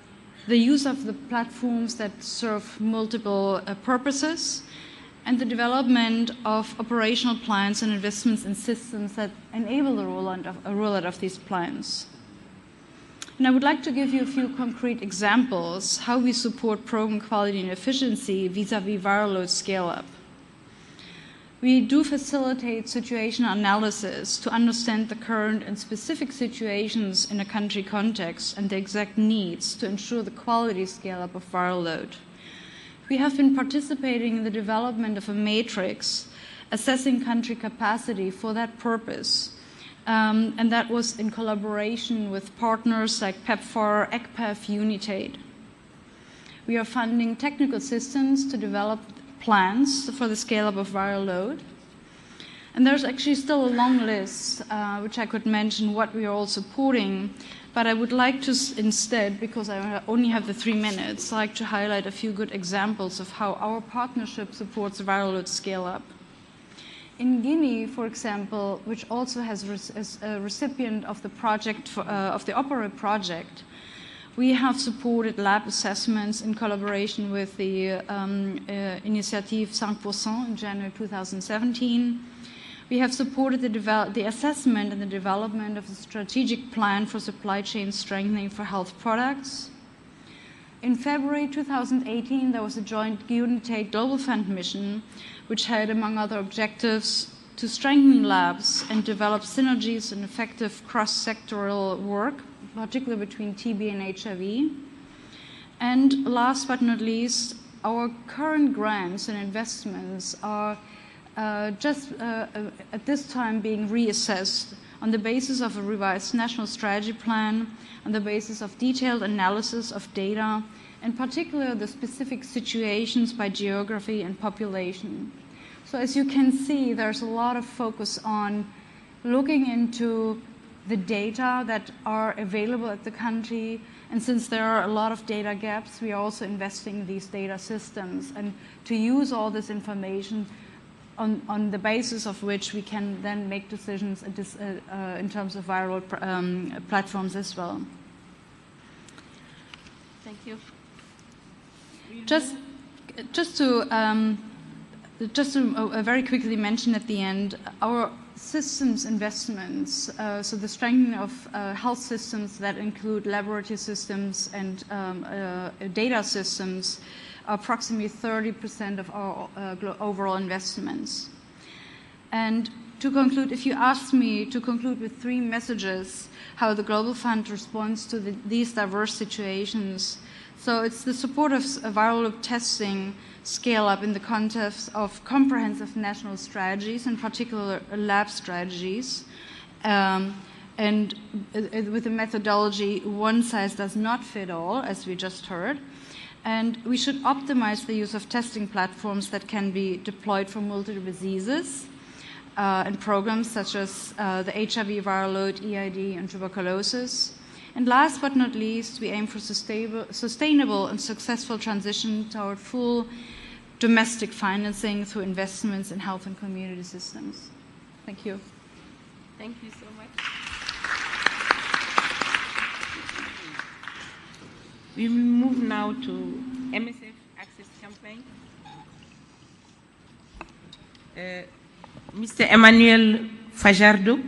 use of the platforms that serve multiple purposes, and the development of operational plans and investments in systems that enable the rollout of these plans. And I would like to give you a few concrete examples how we support program quality and efficiency vis-à-vis viral load scale-up. We do facilitate situational analysis to understand the current and specific situations in a country context and the exact needs to ensure the quality scale-up of viral load. We have been participating in the development of a matrix assessing country capacity for that purpose. And that was in collaboration with partners like PEPFAR, ECPAF, UNITAID. We are funding technical systems to develop plans for the scale-up of viral load. And there's actually still a long list, which I could mention what we are all supporting. But I would like to instead, because I only have the 3 minutes, like to highlight a few good examples of how our partnership supports viral load scale-up. In Guinea, for example, which also is a recipient of the project of the OPP-ERA project, we have supported lab assessments in collaboration with the Initiative 5% in January 2017. We have supported the assessment and the development of a strategic plan for supply chain strengthening for health products. In February 2018, there was a joint UNITAID Global Fund mission, which had, among other objectives, to strengthen labs and develop synergies and effective cross-sectoral work, particularly between TB and HIV. And last but not least, our current grants and investments are at this time being reassessed on the basis of a revised national strategy plan, on the basis of detailed analysis of data, in particular the specific situations by geography and population. So as you can see, there's a lot of focus on looking into the data that are available at the country, and since there are a lot of data gaps, we are also investing in these data systems and to use all this information on the basis of which we can then make decisions in terms of viral platforms as well. Thank you. Just to very quickly mention at the end, our systems investments, so the strengthening of health systems that include laboratory systems and data systems, approximately 30% of our overall investments. And to conclude, if you asked me to conclude with 3 messages how the Global Fund responds to these diverse situations, so it's the support of viral load testing scale up in the context of comprehensive national strategies, in particular lab strategies, and with a methodology one size does not fit all, as we just heard. And we should optimize the use of testing platforms that can be deployed for multiple diseases and programs such as the HIV viral load, EID, and tuberculosis. And last but not least, we aim for sustainable and successful transition toward full domestic financing through investments in health and community systems. Thank you. Thank you so much. We will move now to MSF Access Campaign. Mr. Emmanuel Fajardo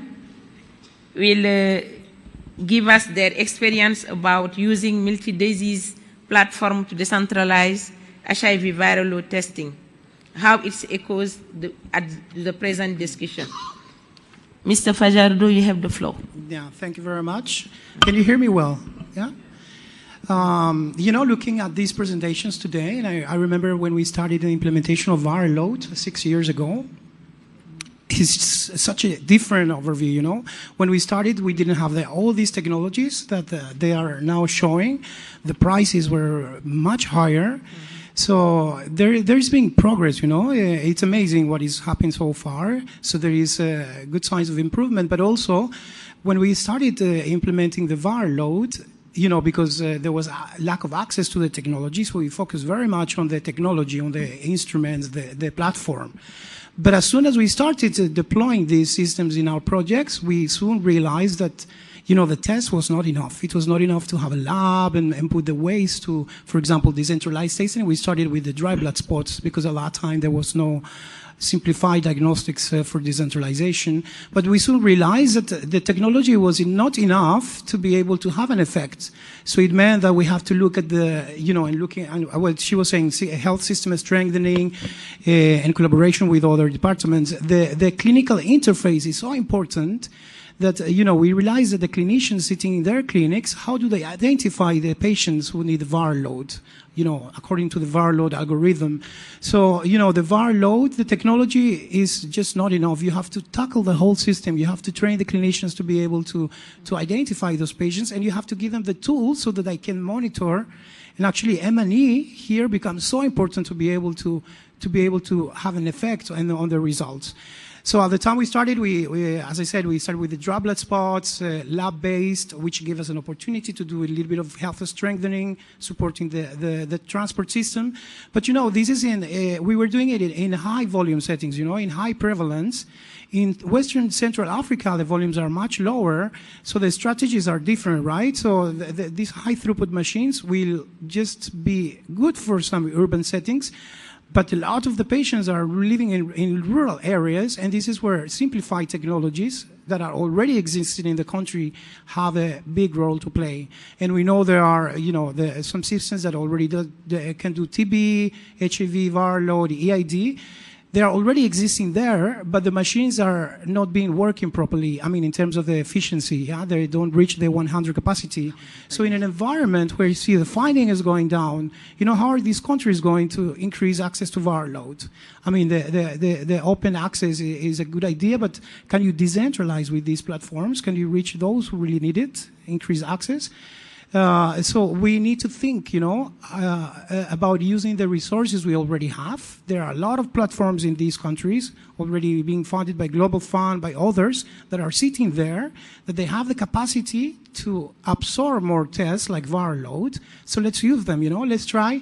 will give us their experience about using multi-disease platform to decentralize HIV viral load testing, how it echoes at the present discussion. Mr. Fajardo, you have the floor. Yeah, thank you very much. Can you hear me well? Yeah? Looking at these presentations today, and I remember when we started the implementation of viral load 6 years ago, it's such a different overview, When we started, we didn't have all these technologies that they are now showing. The prices were much higher. So there's been progress, It's amazing what is happening so far. So there is good signs of improvement. But also, when we started implementing the viral load, because there was a lack of access to the technology, so we focused very much on the technology, on the instruments, the platform. But as soon as we started deploying these systems in our projects, we soon realized that, the test was not enough. It was not enough to have a lab and put the ways to, for example, decentralized testing. We started with the dry blood spots because at that time there was no simplified diagnostics for decentralization. But we soon realized that the technology was not enough to be able to have an effect. So it meant that we have to look at and looking at what she was saying, health system strengthening and collaboration with other departments. The clinical interface is so important that, we realize that the clinicians sitting in their clinics, how do they identify the patients who need viral load, according to the viral load algorithm. So, the viral load, the technology is just not enough. You have to tackle the whole system. You have to train the clinicians to be able to identify those patients, and you have to give them the tools so that they can monitor. And actually, M&E here becomes so important to be able to have an effect on the results. So at the time we started, as I said, we started with the droplet spots, lab-based, which gave us an opportunity to do a little bit of health strengthening, supporting the transport system. But, this is we were doing it in high volume settings, in high prevalence. In Western Central Africa, the volumes are much lower, so the strategies are different, right? So these high throughput machines will just be good for some urban settings, but a lot of the patients are living in rural areas, and this is where simplified technologies that are already existing in the country have a big role to play. And we know there are, some systems that already can do TB, HIV, viral load, EID. They are already existing there, but the machines are not being working properly. I mean, in terms of the efficiency, they don't reach the 100 capacity. So in an environment where you see the finding is going down, how are these countries going to increase access to viral load? I mean, the open access is a good idea, but can you decentralize with these platforms? Can you reach those who really need it, increase access? So we need to think, about using the resources we already have. There are a lot of platforms in these countries already being funded by Global Fund, by others that are sitting there, that they have the capacity to absorb more tests like viral load. So let's use them, let's try.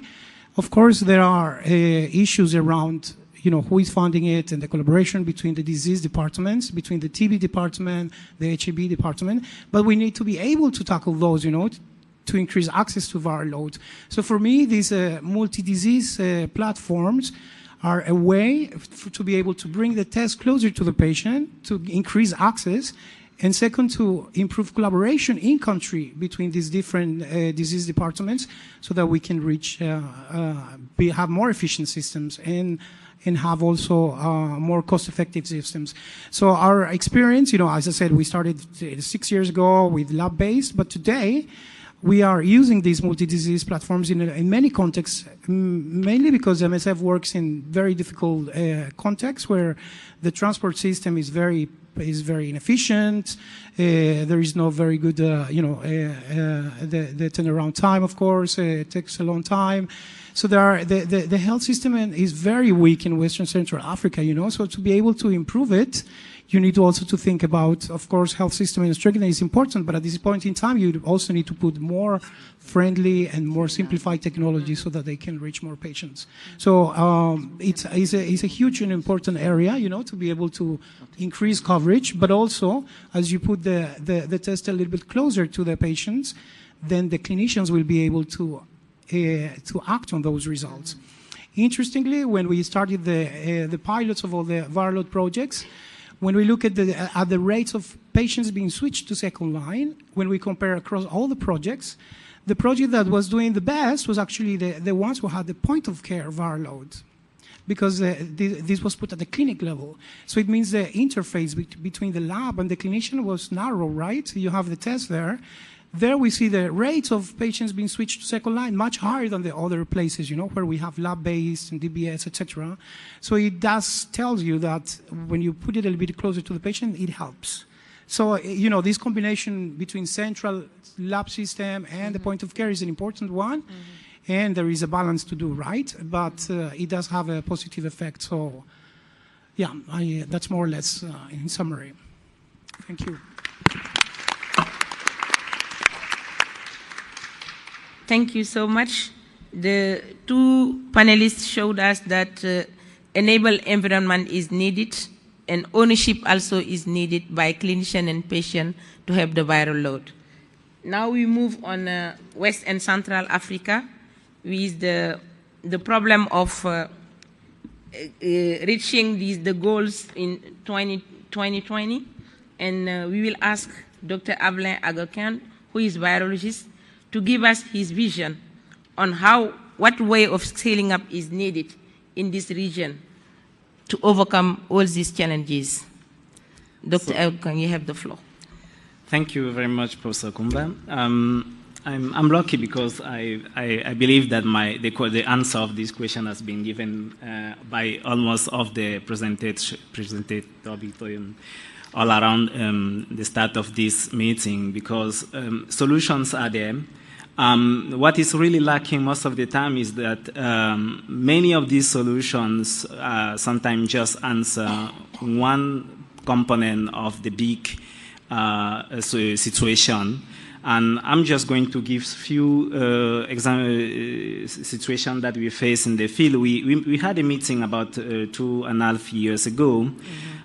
Of course, there are issues around who is funding it and the collaboration between the disease departments, between the TB department, the HIV department. But we need to be able to tackle those, to increase access to viral load. So for me, these multi-disease platforms are a way to be able to bring the test closer to the patient, to increase access, and second, to improve collaboration in country between these different disease departments so that we can have more efficient systems and have also more cost-effective systems. So our experience, as I said, we started 6 years ago with lab-based, but today we are using these multi-disease platforms in many contexts, mainly because MSF works in very difficult contexts where the transport system is very inefficient. There is no very good, the turnaround time, of course, it takes a long time. So the health system is very weak in Western Central Africa, so to be able to improve it, you need also to think about, of course, health system and strengthening is important, but at this point in time, you also need to put more friendly and more simplified technology so that they can reach more patients. So it's a huge and important area, to be able to increase coverage, but also, as you put the test a little bit closer to the patients, then the clinicians will be able to act on those results. Interestingly, when we started the pilots of all the viral load projects, when we look at the rates of patients being switched to second line, when we compare across all the projects, the project that was doing the best was actually the ones who had the point of care viral load, because this was put at the clinic level. So it means the interface between the lab and the clinician was narrow, right? You have the test there. There we see the rates of patients being switched to second line much higher than the other places, where we have lab-based and DBS, etc. So it does tell you that when you put it a little bit closer to the patient, it helps. So, this combination between central lab system and the point of care is an important one. Mm-hmm. And there is a balance to do, right? But it does have a positive effect. So, yeah, that's more or less in summary. Thank you. Thank you so much. The two panelists showed us that enable environment is needed and ownership also is needed by clinician and patient to have the viral load. Now we move on West and Central Africa with the problem of reaching the goals in 2020. And we will ask Dr. Abelin Agokan, who is virologist, to give us his vision on what way of scaling up is needed in this region to overcome all these challenges. Dr. Agokan, you have the floor. Thank you very much, Professor Kumba. I'm lucky because I believe that the answer of this question has been given by almost of the presented auditorium all around the start of this meeting, because solutions are there. What is really lacking most of the time is that many of these solutions sometimes just answer one component of the big situation. And I'm just going to give few situations that we face in the field. We had a meeting about 2.5 years ago,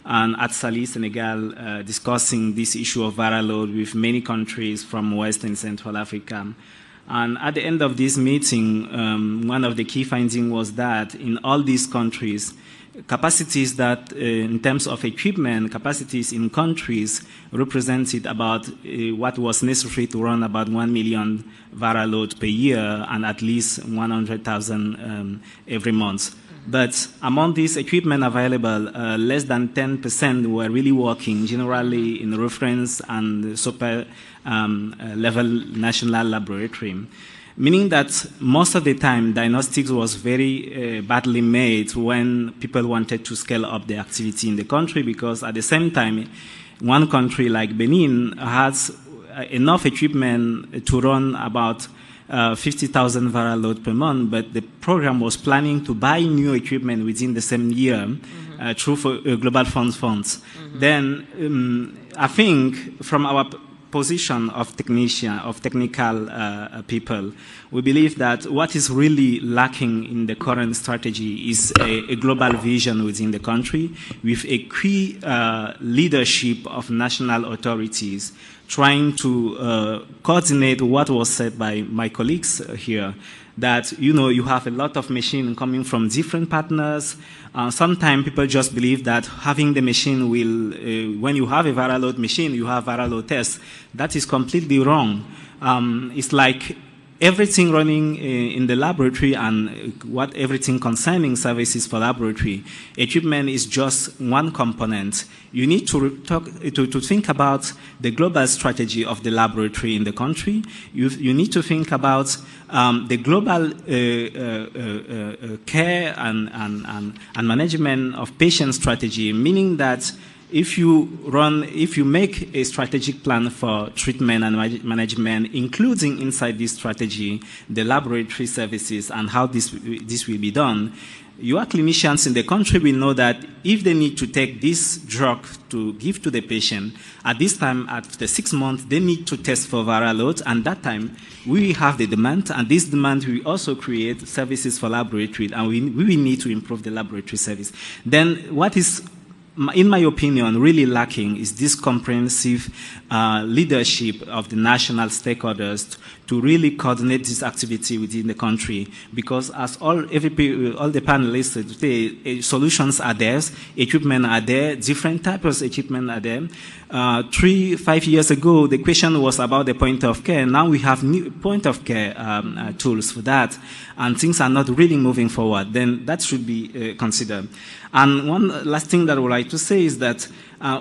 and at Saly, Senegal, discussing this issue of viral load with many countries from West and Central Africa. And at the end of this meeting, one of the key findings was that in all these countries, capacities that, in terms of equipment, capacities in countries represented about what was necessary to run about 1 million viral load per year and at least 100,000 every month. But among these equipment available, less than 10% were really working, generally in reference and super level national laboratory. Meaning that most of the time, diagnostics was very badly made when people wanted to scale up the activity in the country, because at the same time, one country like Benin has enough equipment to run about 50,000 viral load per month, but the program was planning to buy new equipment within the same year through Global Funds. Then I think from our position of technical people, we believe that what is really lacking in the current strategy is a global vision within the country with a key leadership of national authorities trying to coordinate what was said by my colleagues here, that, you know, you have a lot of machine coming from different partners. Sometimes people just believe that having the machine will, when you have a viral load machine, you have viral load tests. That is completely wrong. It's like everything running in the laboratory and everything concerning services for laboratory. Equipment is just one component. You need to think about the global strategy of the laboratory in the country. You need to think about the global care and management of patient strategy, meaning that if you make a strategic plan for treatment and management, including inside this strategy the laboratory services and how this will be done, your clinicians in the country will know that if they need to take this drug to give to the patient, at this time, after 6 months, they need to test for viral loads, and that time we have the demand, and this demand will also create services for laboratory, and we will need to improve the laboratory service. Then what is, in my opinion, really lacking is this comprehensive leadership of the national stakeholders to really coordinate this activity within the country. Because as all the panelists today, solutions are there, equipment are there, different types of equipment are there. 3-5 years ago, the question was about the point of care. Now we have new point of care tools for that, and things are not really moving forward. Then that should be considered. And one last thing that I would like to say is that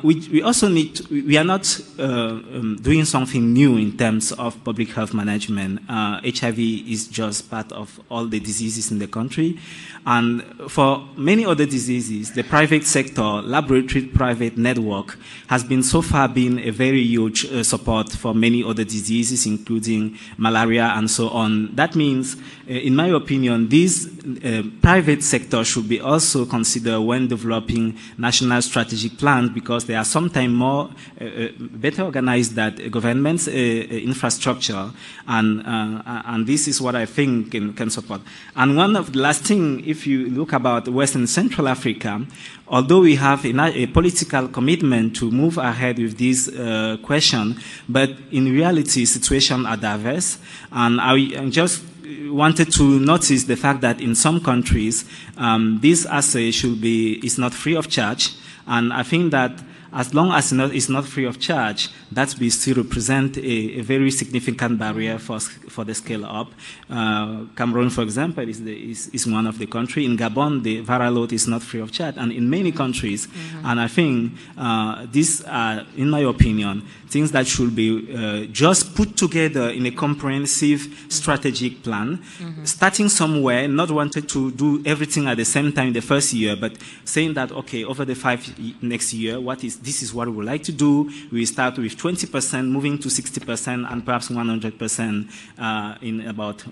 we also need to, we are not doing something new in terms of public health management. HIV is just part of all the diseases in the country. And for many other diseases, the private sector, laboratory private network, has been so far been a very huge support for many other diseases, including malaria and so on. That means, in my opinion, this private sector should be also considered when developing national strategic plans, because they are sometimes more better organized than government's infrastructure, and this is what I think can support. And one of the last thing, if you look about West and Central Africa, although we have a political commitment to move ahead with this question, but in reality, situations are diverse, and I just wanted to notice the fact that in some countries, this assay is not free of charge, and I think that as long as it's not free of charge, that will still represent a very significant barrier for the scale up. Cameroon, for example, is one of the countries. In Gabon, the viral load is not free of charge, and in many countries. And I think these are, in my opinion, things that should be just put together in a comprehensive strategic plan, starting somewhere, not wanting to do everything at the same time the first year, but saying that, okay, over the next year, what is this is what we would like to do. We start with 20%, moving to 60%, and perhaps 100% in about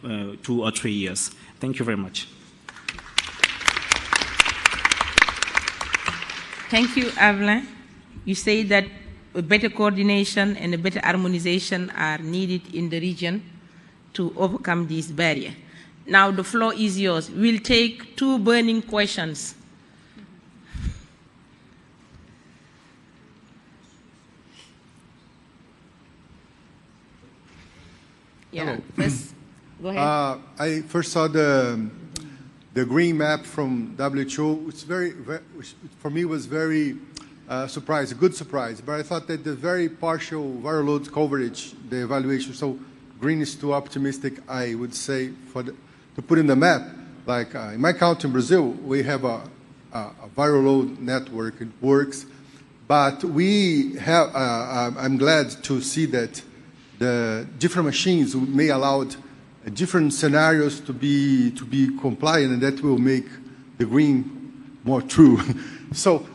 2 or 3 years. Thank you very much. Thank you, Evelyn. You say that a better coordination and a better harmonization are needed in the region to overcome this barrier. Now the floor is yours. We'll take 2 burning questions. Yeah, hello. First, go ahead. I first saw the green map from WHO. It's which for me was very surprise, a good surprise. But I thought that the very partial viral load coverage, the evaluation, so green is too optimistic, I would say, to put in the map. Like in my country in Brazil, we have a viral load network. It works. But we have, I'm glad to see that the different machines may allow different scenarios to be compliant, and that will make the green more true. So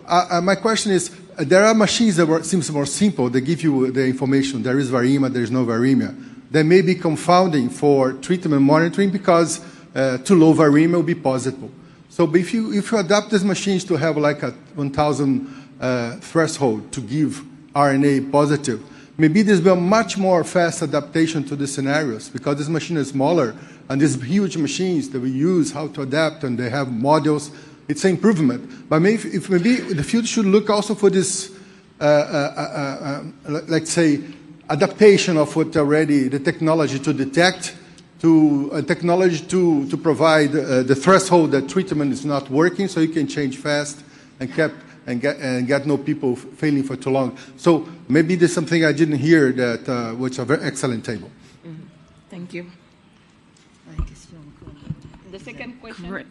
my question is, there are machines that seems more simple. They give you the information. There is viremia, there is no viremia. They may be confounding for treatment monitoring because too low viremia will be positive. So if you adapt these machines to have like a 1,000 threshold to give RNA positive, maybe there's been a much more fast adaptation to the scenarios because this machine is smaller and these huge machines that we use, how to adapt, and they have modules. It's an improvement. But maybe the field should look also for this, let's say, adaptation of what already the technology to detect, to technology to provide the threshold that treatment is not working, so you can change fast and get no people failing for too long. So maybe there's something I didn't hear that which is a very excellent table. Mm-hmm. Thank you. The second question. Great.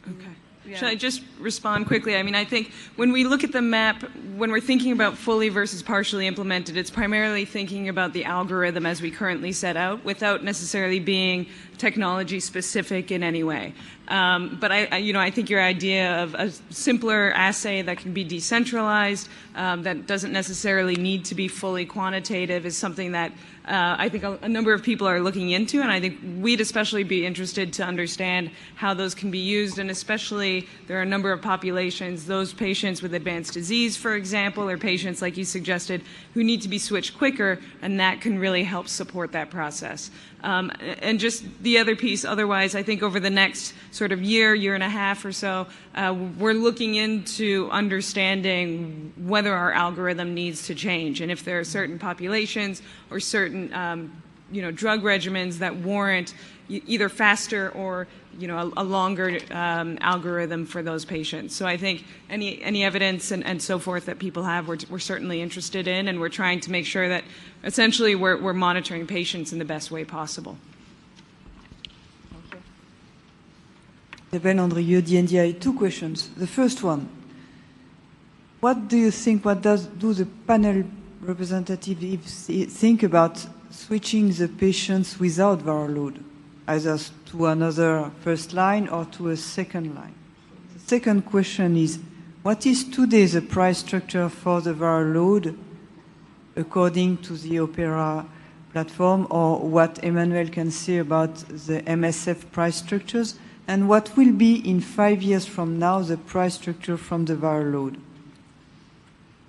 Okay. Yeah. Should I just respond quickly? I mean, I think when we look at the map, when we're thinking about fully versus partially implemented, it's primarily thinking about the algorithm as we currently set out without necessarily being technology specific in any way. But I think your idea of a simpler assay that can be decentralized, that doesn't necessarily need to be fully quantitative, is something that I think a number of people are looking into, and I think we'd especially be interested to understand how those can be used, and especially there are a number of populations, those patients with advanced disease, for example, or patients, like you suggested, who need to be switched quicker, and that can really help support that process. And just the other piece, otherwise, I think over the next sort of year and a half or so, we're looking into understanding whether our algorithm needs to change, and if there are certain populations or certain drug regimens that warrant either faster or a longer algorithm for those patients. So I think any evidence and so forth that people have, we're certainly interested in, and we're trying to make sure that essentially we're monitoring patients in the best way possible. Isabelle Andrieux, DNDi. 2 questions. The first one, what do you think, do the panel representatives think about switching the patients without viral load, either to another first line or to a second line? The second question is, what is today the price structure for the viral load according to the OPP-ERA platform, or what Emmanuel can say about the MSF price structures, and what will be in 5 years from now the price structure from the viral load?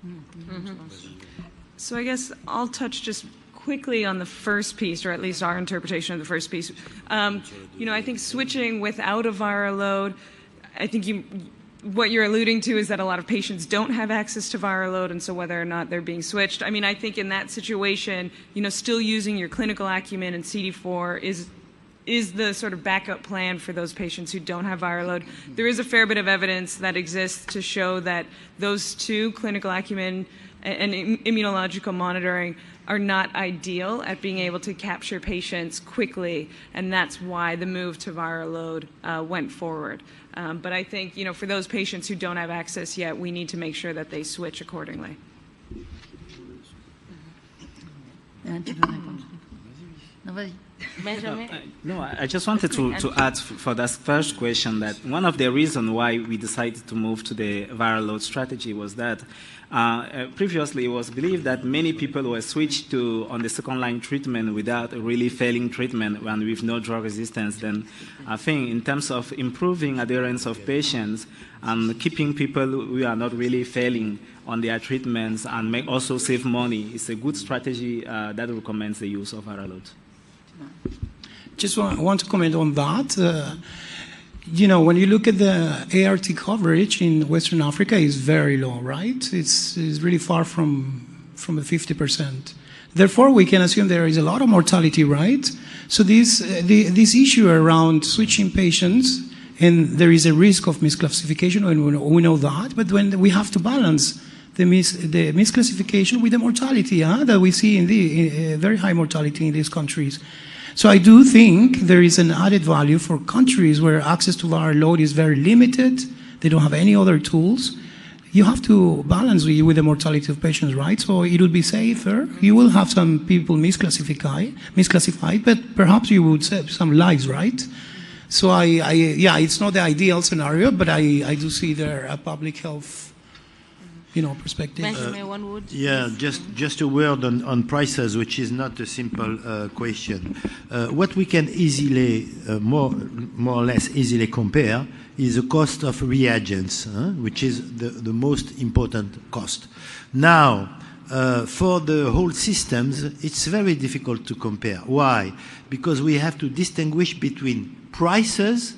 Mm-hmm. So I guess I'll touch just quickly on the first piece, or at least our interpretation of the first piece. I think switching without a viral load, I think what you're alluding to is that a lot of patients don't have access to viral load, and so whether or not they're being switched. I mean, I think in that situation, still using your clinical acumen and CD4 is the sort of backup plan for those patients who don't have viral load. There is a fair bit of evidence that exists to show that those two, clinical acumen and immunological monitoring, are not ideal at being able to capture patients quickly, and that's why the move to viral load went forward. But I think, for those patients who don't have access yet, we need to make sure that they switch accordingly. Benjamin? No, I just wanted to add for that first question that one of the reasons why we decided to move to the viral load strategy was that previously it was believed that many people were switched to on the second line treatment without really failing treatment and with no drug resistance. Then I think in terms of improving adherence of patients and keeping people who are not really failing on their treatments and also save money, it's a good strategy that recommends the use of viral load. Just want to comment on that. You know, when you look at the ART coverage in Western Africa, is very low, right? It's really far from the 50%. Therefore, we can assume there is a lot of mortality, right? So this issue around switching patients, and there is a risk of misclassification, and we know that, but when we have to balance the misclassification with the mortality that we see in the very high mortality in these countries. So I do think there is an added value for countries where access to viral load is very limited. They don't have any other tools. You have to balance with the mortality of patients, right? So it will be safer. You will have some people misclassified, but perhaps you would save some lives, right? So yeah, it's not the ideal scenario, but I do see there a public health, perspective. Yeah, just a word on prices, which is not a simple question. What we can easily, more or less easily compare is the cost of reagents, which is the most important cost. Now, for the whole systems, it's very difficult to compare. Why? Because we have to distinguish between prices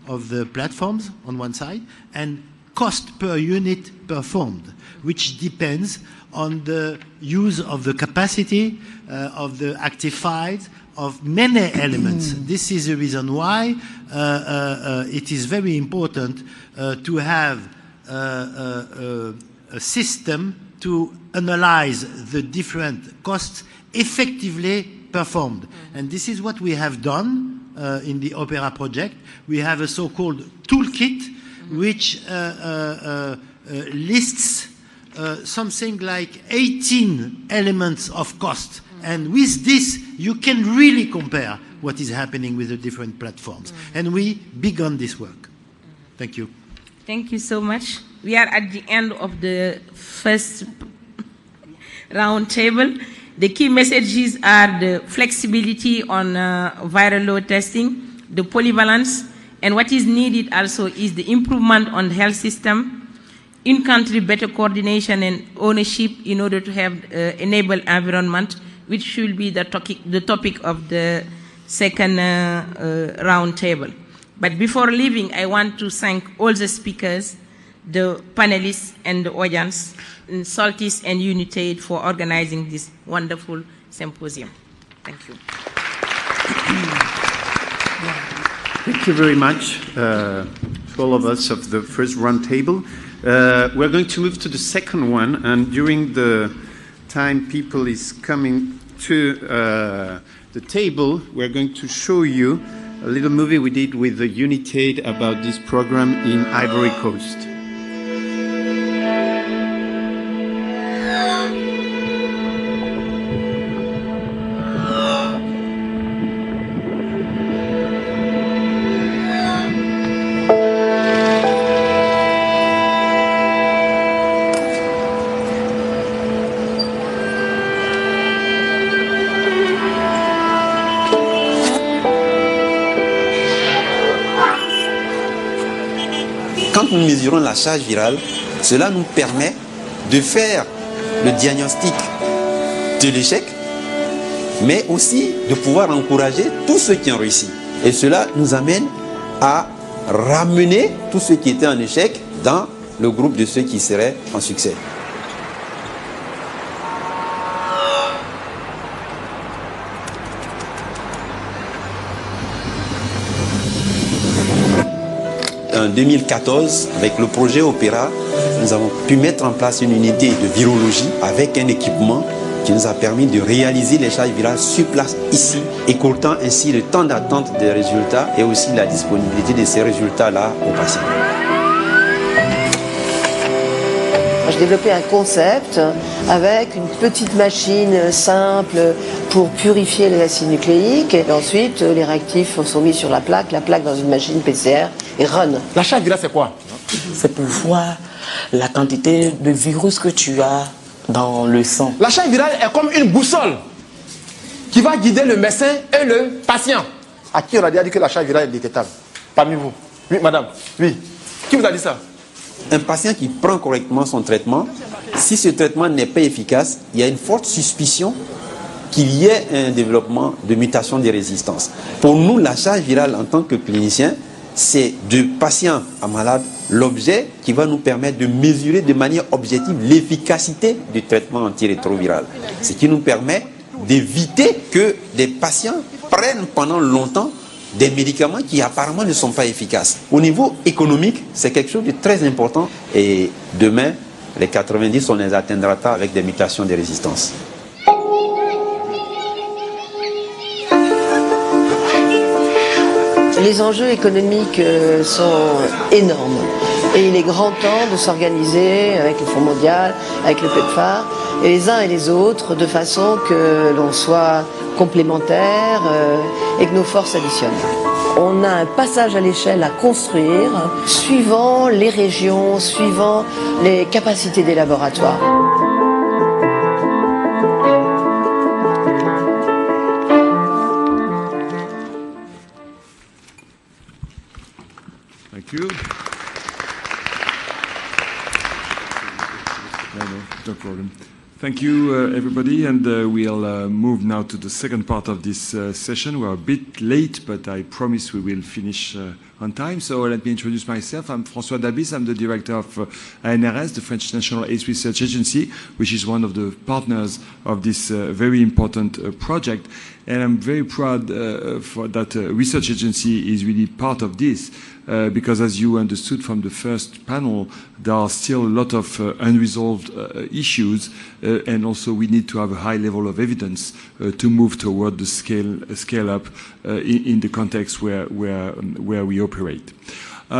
of the platforms on one side and cost per unit performed, which depends on the use of the capacity of the active files, of many elements. This is the reason why it is very important to have a system to analyze the different costs effectively performed. And this is what we have done in the OPP-ERA project. We have a so-called toolkit which lists something like 18 elements of cost. And with this, you can really compare what is happening with the different platforms. And we began this work. Thank you. Thank you so much. We are at the end of the first round table. The key messages are the flexibility on viral load testing, the polyvalence, and what is needed also is the improvement on the health system, in-country better coordination and ownership in order to have enable environment, which should be the topic of the second round table. But before leaving, I want to thank all the speakers, the panelists and the audience, and Saltis and United for organizing this wonderful symposium. Thank you. Thank you very much to all of us of the first round table. We're going to move to the second one, and during the time people is coming to the table, we're going to show you a little movie we did with the United about this program in Ivory Coast. Quand nous mesurons la charge virale, cela nous permet de faire le diagnostic de l'échec, mais aussi de pouvoir encourager tous ceux qui ont réussi. Et cela nous amène à ramener tous ceux qui étaient en échec dans le groupe de ceux qui seraient en succès. En 2014, avec le projet OPP-ERA, nous avons pu mettre en place une unité de virologie avec un équipement qui nous a permis de réaliser les charges virales sur place ici, écourtant ainsi le temps d'attente des résultats et aussi la disponibilité de ces résultats-là aux patients. développé un concept avec une petite machine simple pour purifier les acides nucléiques. Et ensuite, les réactifs sont mis sur la plaque dans une machine PCR et run. La charge virale, c'est quoi? C'est pour voir la quantité de virus que tu as dans le sang. La charge virale est comme une boussole qui va guider le médecin et le patient. À qui on a déjà dit que la charge virale est détectable? Parmi vous. Oui, madame. Oui. Qui vous a dit ça? Un patient qui prend correctement son traitement, si ce traitement n'est pas efficace, il y a une forte suspicion qu'il y ait un développement de mutation des résistances. Pour nous, la charge virale en tant que clinicien, c'est de patient à malade l'objet qui va nous permettre de mesurer de manière objective l'efficacité du traitement antirétroviral. Ce qui nous permet d'éviter que des patients prennent pendant longtemps des médicaments qui apparemment ne sont pas efficaces. Au niveau économique, c'est quelque chose de très important. Et demain, les 90, on les atteindra avec des mutations des résistances. Les enjeux économiques sont énormes. Et il est grand temps de s'organiser avec le Fonds mondial, avec le PEPFAR, et les uns et les autres, de façon que l'on soit complémentaires et que nos forces additionnent. On a un passage à l'échelle à construire, suivant les régions, suivant les capacités des laboratoires. Thank you. No problem. Thank you, everybody, and we'll move now to the second part of this session. We're a bit late, but I promise we will finish on time. So let me introduce myself. I'm François Dabis. I'm the director of ANRS, the French National AIDS Research Agency, which is one of the partners of this very important project. And I'm very proud that research agency is really part of this. Because as you understood from the first panel, there are still a lot of unresolved issues, and also we need to have a high level of evidence to move toward the scale up in the context where we operate.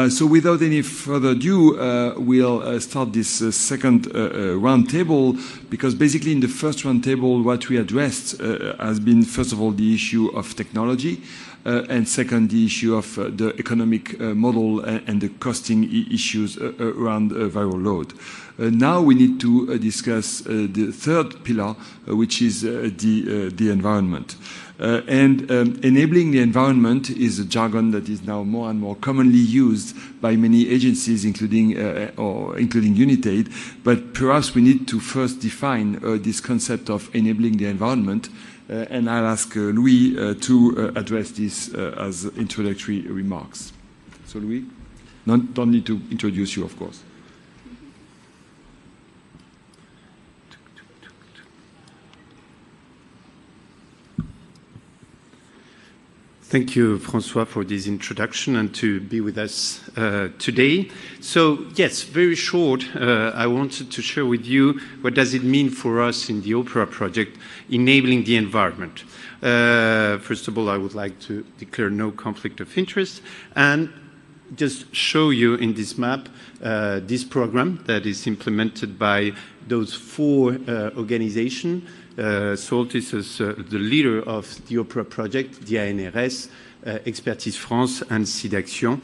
So without any further ado, we'll start this second roundtable, because basically in the first roundtable what we addressed has been, first of all, the issue of technology, and second, the issue of the economic model and the costing issues around viral load. Now we need to discuss the third pillar, which is the environment. Enabling the environment is a jargon that is now more and more commonly used by many agencies, including UNITAID. But perhaps we need to first define this concept of enabling the environment. And I'll ask Louis to address this as introductory remarks. So Louis, don't need to introduce you, of course. Thank you, François, for this introduction and to be with us today. So, yes, very short, I wanted to share with you what does it mean for us in the OPERA project, enabling the environment. First of all, I would like to declare no conflict of interest and just show you in this map this program that is implemented by those four organizations. Soltis is the leader of the OPERA project, the ANRS, Expertise France, and SIDAction.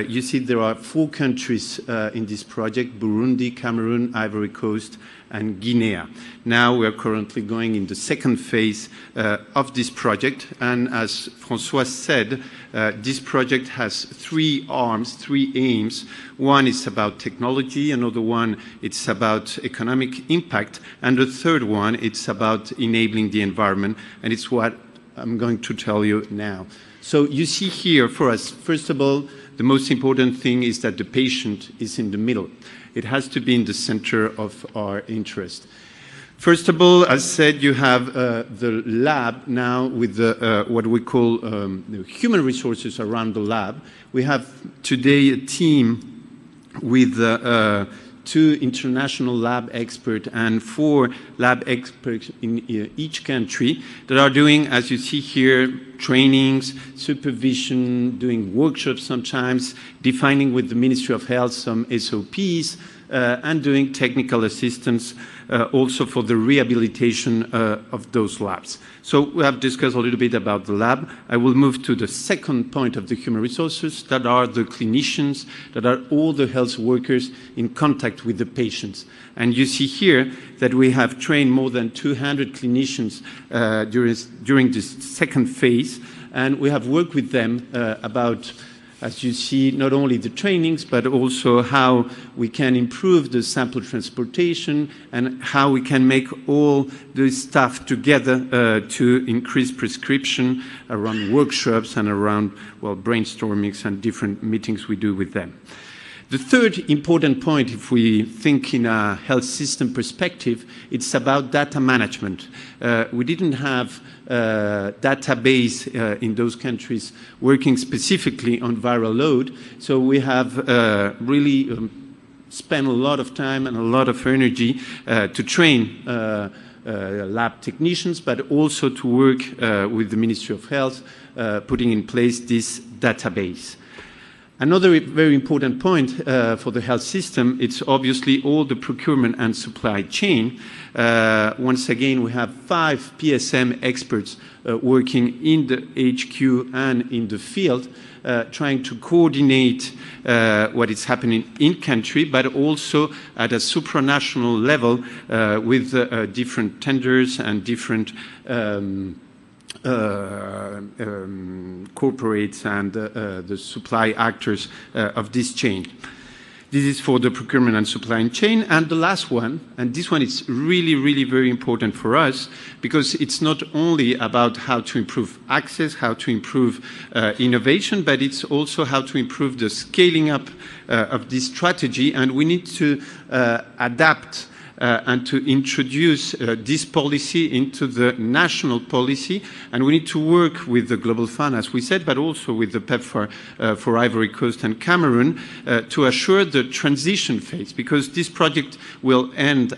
You see there are 4 countries in this project: Burundi, Cameroon, Ivory Coast, and Guinea. Now we are currently going in the second phase of this project, and as François said, this project has 3 arms, 3 aims. One is about technology, another one it's about economic impact, and the third one it's about enabling the environment, and it's what I'm going to tell you now. So you see here for us, first of all, the most important thing is that the patient is in the middle. It has to be in the center of our interest. First of all, as said, you have the lab now with the, what we call the human resources around the lab. We have today a team with 2 international lab experts and 4 lab experts in each country that are doing, as you see here, trainings, supervision, doing workshops sometimes, defining with the Ministry of Health some SOPs, and doing technical assistance also for the rehabilitation of those labs. So we have discussed a little bit about the lab. I will move to the second point of the human resources, that are the clinicians, that are all the health workers in contact with the patients. And you see here that we have trained more than 200 clinicians during this second phase, and we have worked with them about, as you see, not only the trainings, but also how we can improve the sample transportation and how we can make all this stuff together to increase prescription around workshops and around, well, brainstormings and different meetings we do with them. The third important point, if we think in a health system perspective, it's about data management. We didn't have database in those countries working specifically on viral load, so we have really spent a lot of time and a lot of energy to train lab technicians, but also to work with the Ministry of Health, putting in place this database. Another very important point for the health system, it's obviously all the procurement and supply chain. Once again, we have 5 PSM experts working in the HQ and in the field, trying to coordinate what is happening in country, but also at a supranational level with different tenders and different corporates and the supply actors of this chain. This is for the procurement and supply chain. And the last one, and this one is really, really very important for us, because it's not only about how to improve access, how to improve innovation, but it's also how to improve the scaling up of this strategy. And we need to adapt and to introduce this policy into the national policy. And we need to work with the Global Fund, as we said, but also with the PEPFAR for Ivory Coast and Cameroon to assure the transition phase, because this project will end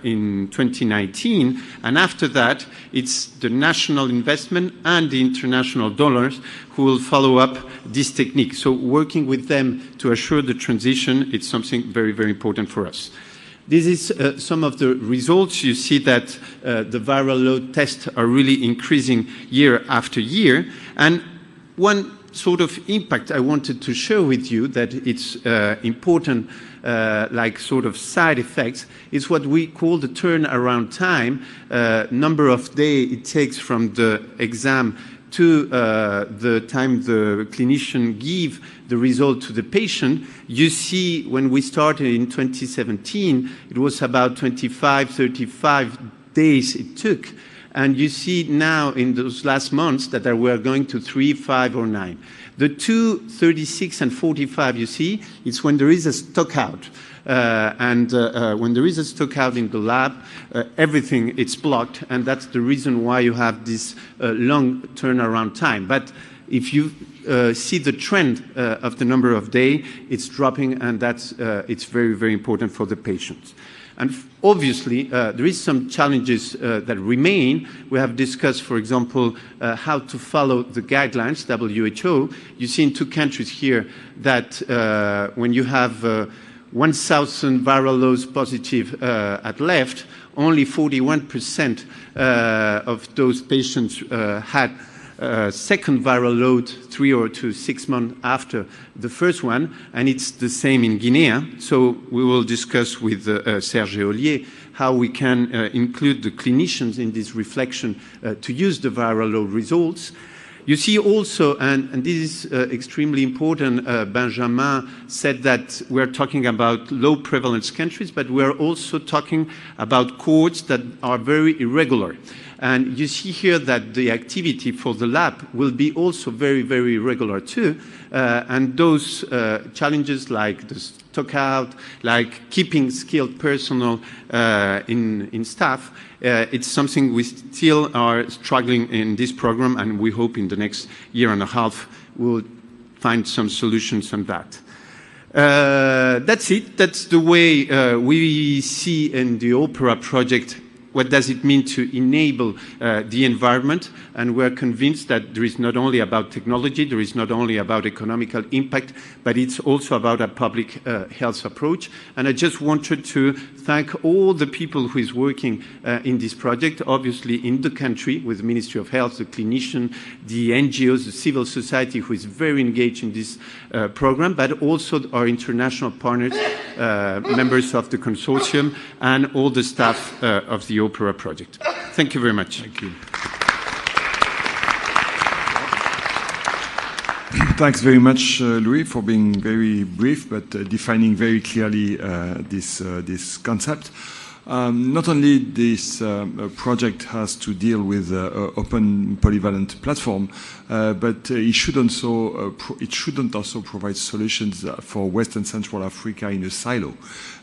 in 2019. And after that, it's the national investment and the international donors who will follow up this technique. So working with them to assure the transition, it's something very, very important for us. This is some of the results. You see that the viral load tests are really increasing year after year. And one sort of impact I wanted to share with you that it's important, like sort of side effects, is what we call the turnaround time, number of days it takes from the exam to the time the clinician give the result to the patient. You see, when we started in 2017, it was about 25, 35 days it took. And you see now in those last months that we are going to 3, 5, or 9. The 2, 36, and 45, you see, it's when there is a stock out. When there is a stock out in the lab, everything it's blocked, and that's the reason why you have this long turnaround time. But if you see the trend of the number of days, it's dropping, and that's it's very, very important for the patients. And obviously, there is some challenges that remain. We have discussed, for example, how to follow the guidelines, WHO. You see in 2 countries here that when you have 1,000 viral loads positive at left, only 41% of those patients had second viral load 3 or to 6 months after the first one, and it's the same in Guinea. So we will discuss with Serge Ollier how we can include the clinicians in this reflection to use the viral load results. You see also, and this is extremely important, Benjamin said that we're talking about low prevalence countries, but we're also talking about cohorts that are very irregular. And you see here that the activity for the lab will be also very, very irregular too. And those challenges like the stock out, like keeping skilled personnel in staff, it's something we still are struggling in this program, and we hope in the next year and a half we'll find some solutions on that. That's it. That's the way we see in the OPERA project what does it mean to enable the environment? And we're convinced that there is not only about technology, there is not only about economical impact, but it's also about a public health approach. And I just wanted to thank all the people who is working in this project, obviously in the country with the Ministry of Health, the clinician, the NGOs, the civil society who is very engaged in this program, but also our international partners, members of the consortium, and all the staff of the OPP-ERA project. Thank you very much. Thank you. Thanks very much, Louis, for being very brief but defining very clearly this concept. Not only this project has to deal with open polyvalent platform, but it shouldn't also provide solutions for West and Central Africa in a silo.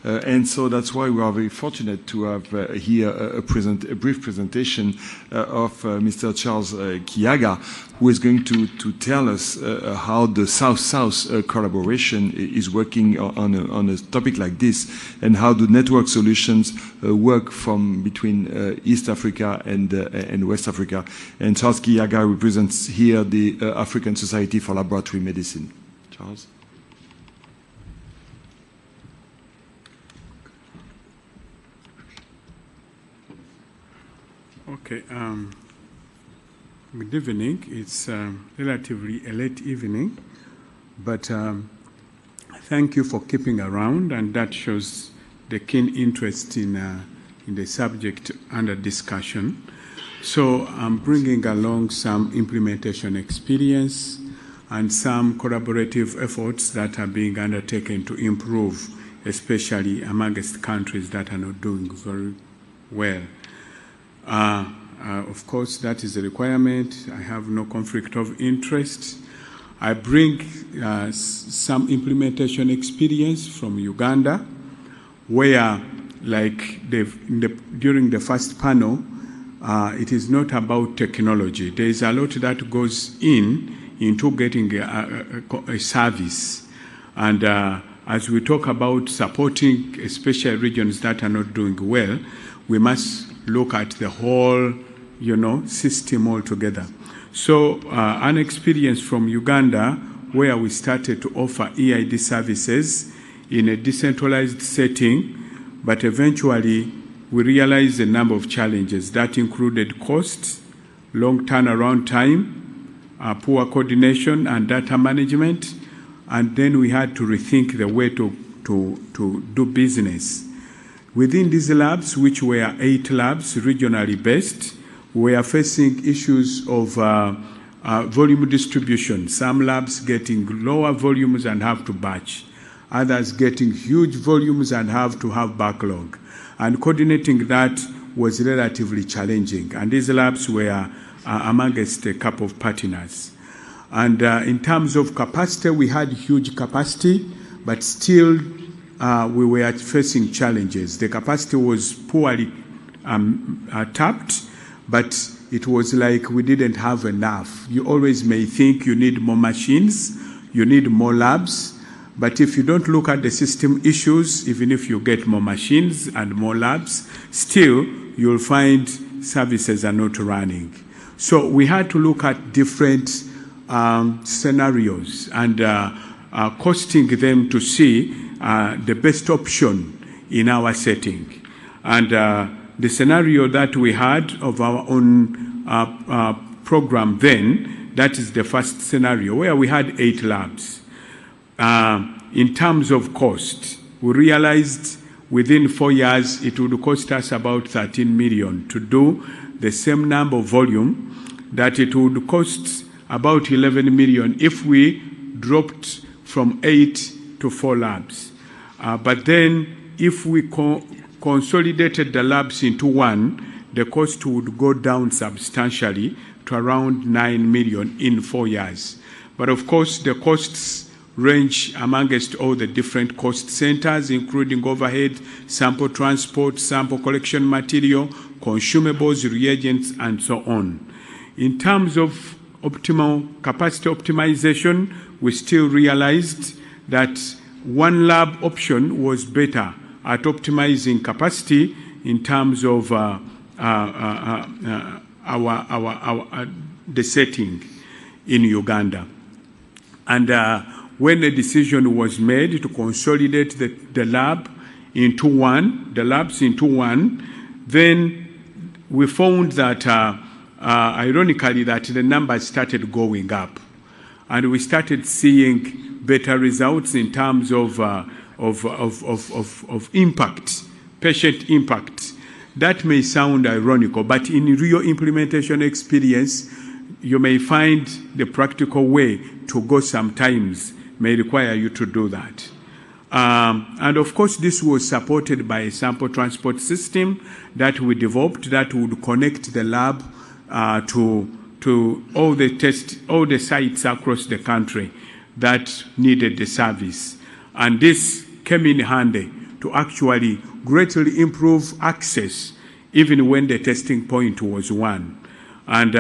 And so that's why we are very fortunate to have here a brief presentation of Mr. Charles Kiyaga, who is going to tell us how the South-South collaboration is working on a topic like this, and how the network solutions work from between East Africa and West Africa. And Charles Kiyaga represents here the African Society for Laboratory Medicine. Charles? Okay. Good evening. It's relatively a late evening, but thank you for keeping around, and that shows the keen interest in the subject under discussion. So I'm bringing along some implementation experience and some collaborative efforts that are being undertaken to improve, especially amongst countries that are not doing very well. Of course, that is a requirement. I have no conflict of interest. I bring some implementation experience from Uganda, where, like during the first panel, it is not about technology. There is a lot that goes into getting a service. And as we talk about supporting especially regions that are not doing well, we must look at the whole, system altogether. So an experience from Uganda where we started to offer EID services in a decentralized setting, but eventually we realized a number of challenges that included costs, long turnaround time, poor coordination and data management, and then we had to rethink the way to do business. Within these labs, which were 8 labs regionally based, we are facing issues of volume distribution. Some labs getting lower volumes and have to batch. Others getting huge volumes and have to have backlog. And coordinating that was relatively challenging. And these labs were amongst a couple of partners. And in terms of capacity, we had huge capacity, but still we were facing challenges. The capacity was poorly tapped, but it was like we didn't have enough. You always may think you need more machines, you need more labs, but if you don't look at the system issues, even if you get more machines and more labs, still you'll find services are not running. So we had to look at different scenarios and costing them to see the best option in our setting. And the scenario that we had of our own program then, that is the first scenario, where we had 8 labs. In terms of cost, we realized within 4 years it would cost us about 13 million to do the same number of volume that it would cost about 11 million if we dropped from 8 to 4 labs. But then if we consolidated the labs into one, the cost would go down substantially to around 9 million in 4 years. But of course, the costs range amongst all the different cost centers, including overhead, sample transport, sample collection material, consumables, reagents, and so on. In terms of optimal capacity optimization, we still realized that one lab option was better at optimizing capacity in terms of the setting in Uganda. And when a decision was made to consolidate the labs into one, then we found that, ironically, that the numbers started going up. And we started seeing better results in terms of impact, patient impact. That may sound ironical, but in real implementation experience, you may find the practical way to go sometimes may require you to do that. And of course, this was supported by a sample transport system that we developed that would connect the lab to all the sites across the country that needed the service. And this came in handy to actually greatly improve access, even when the testing point was one. And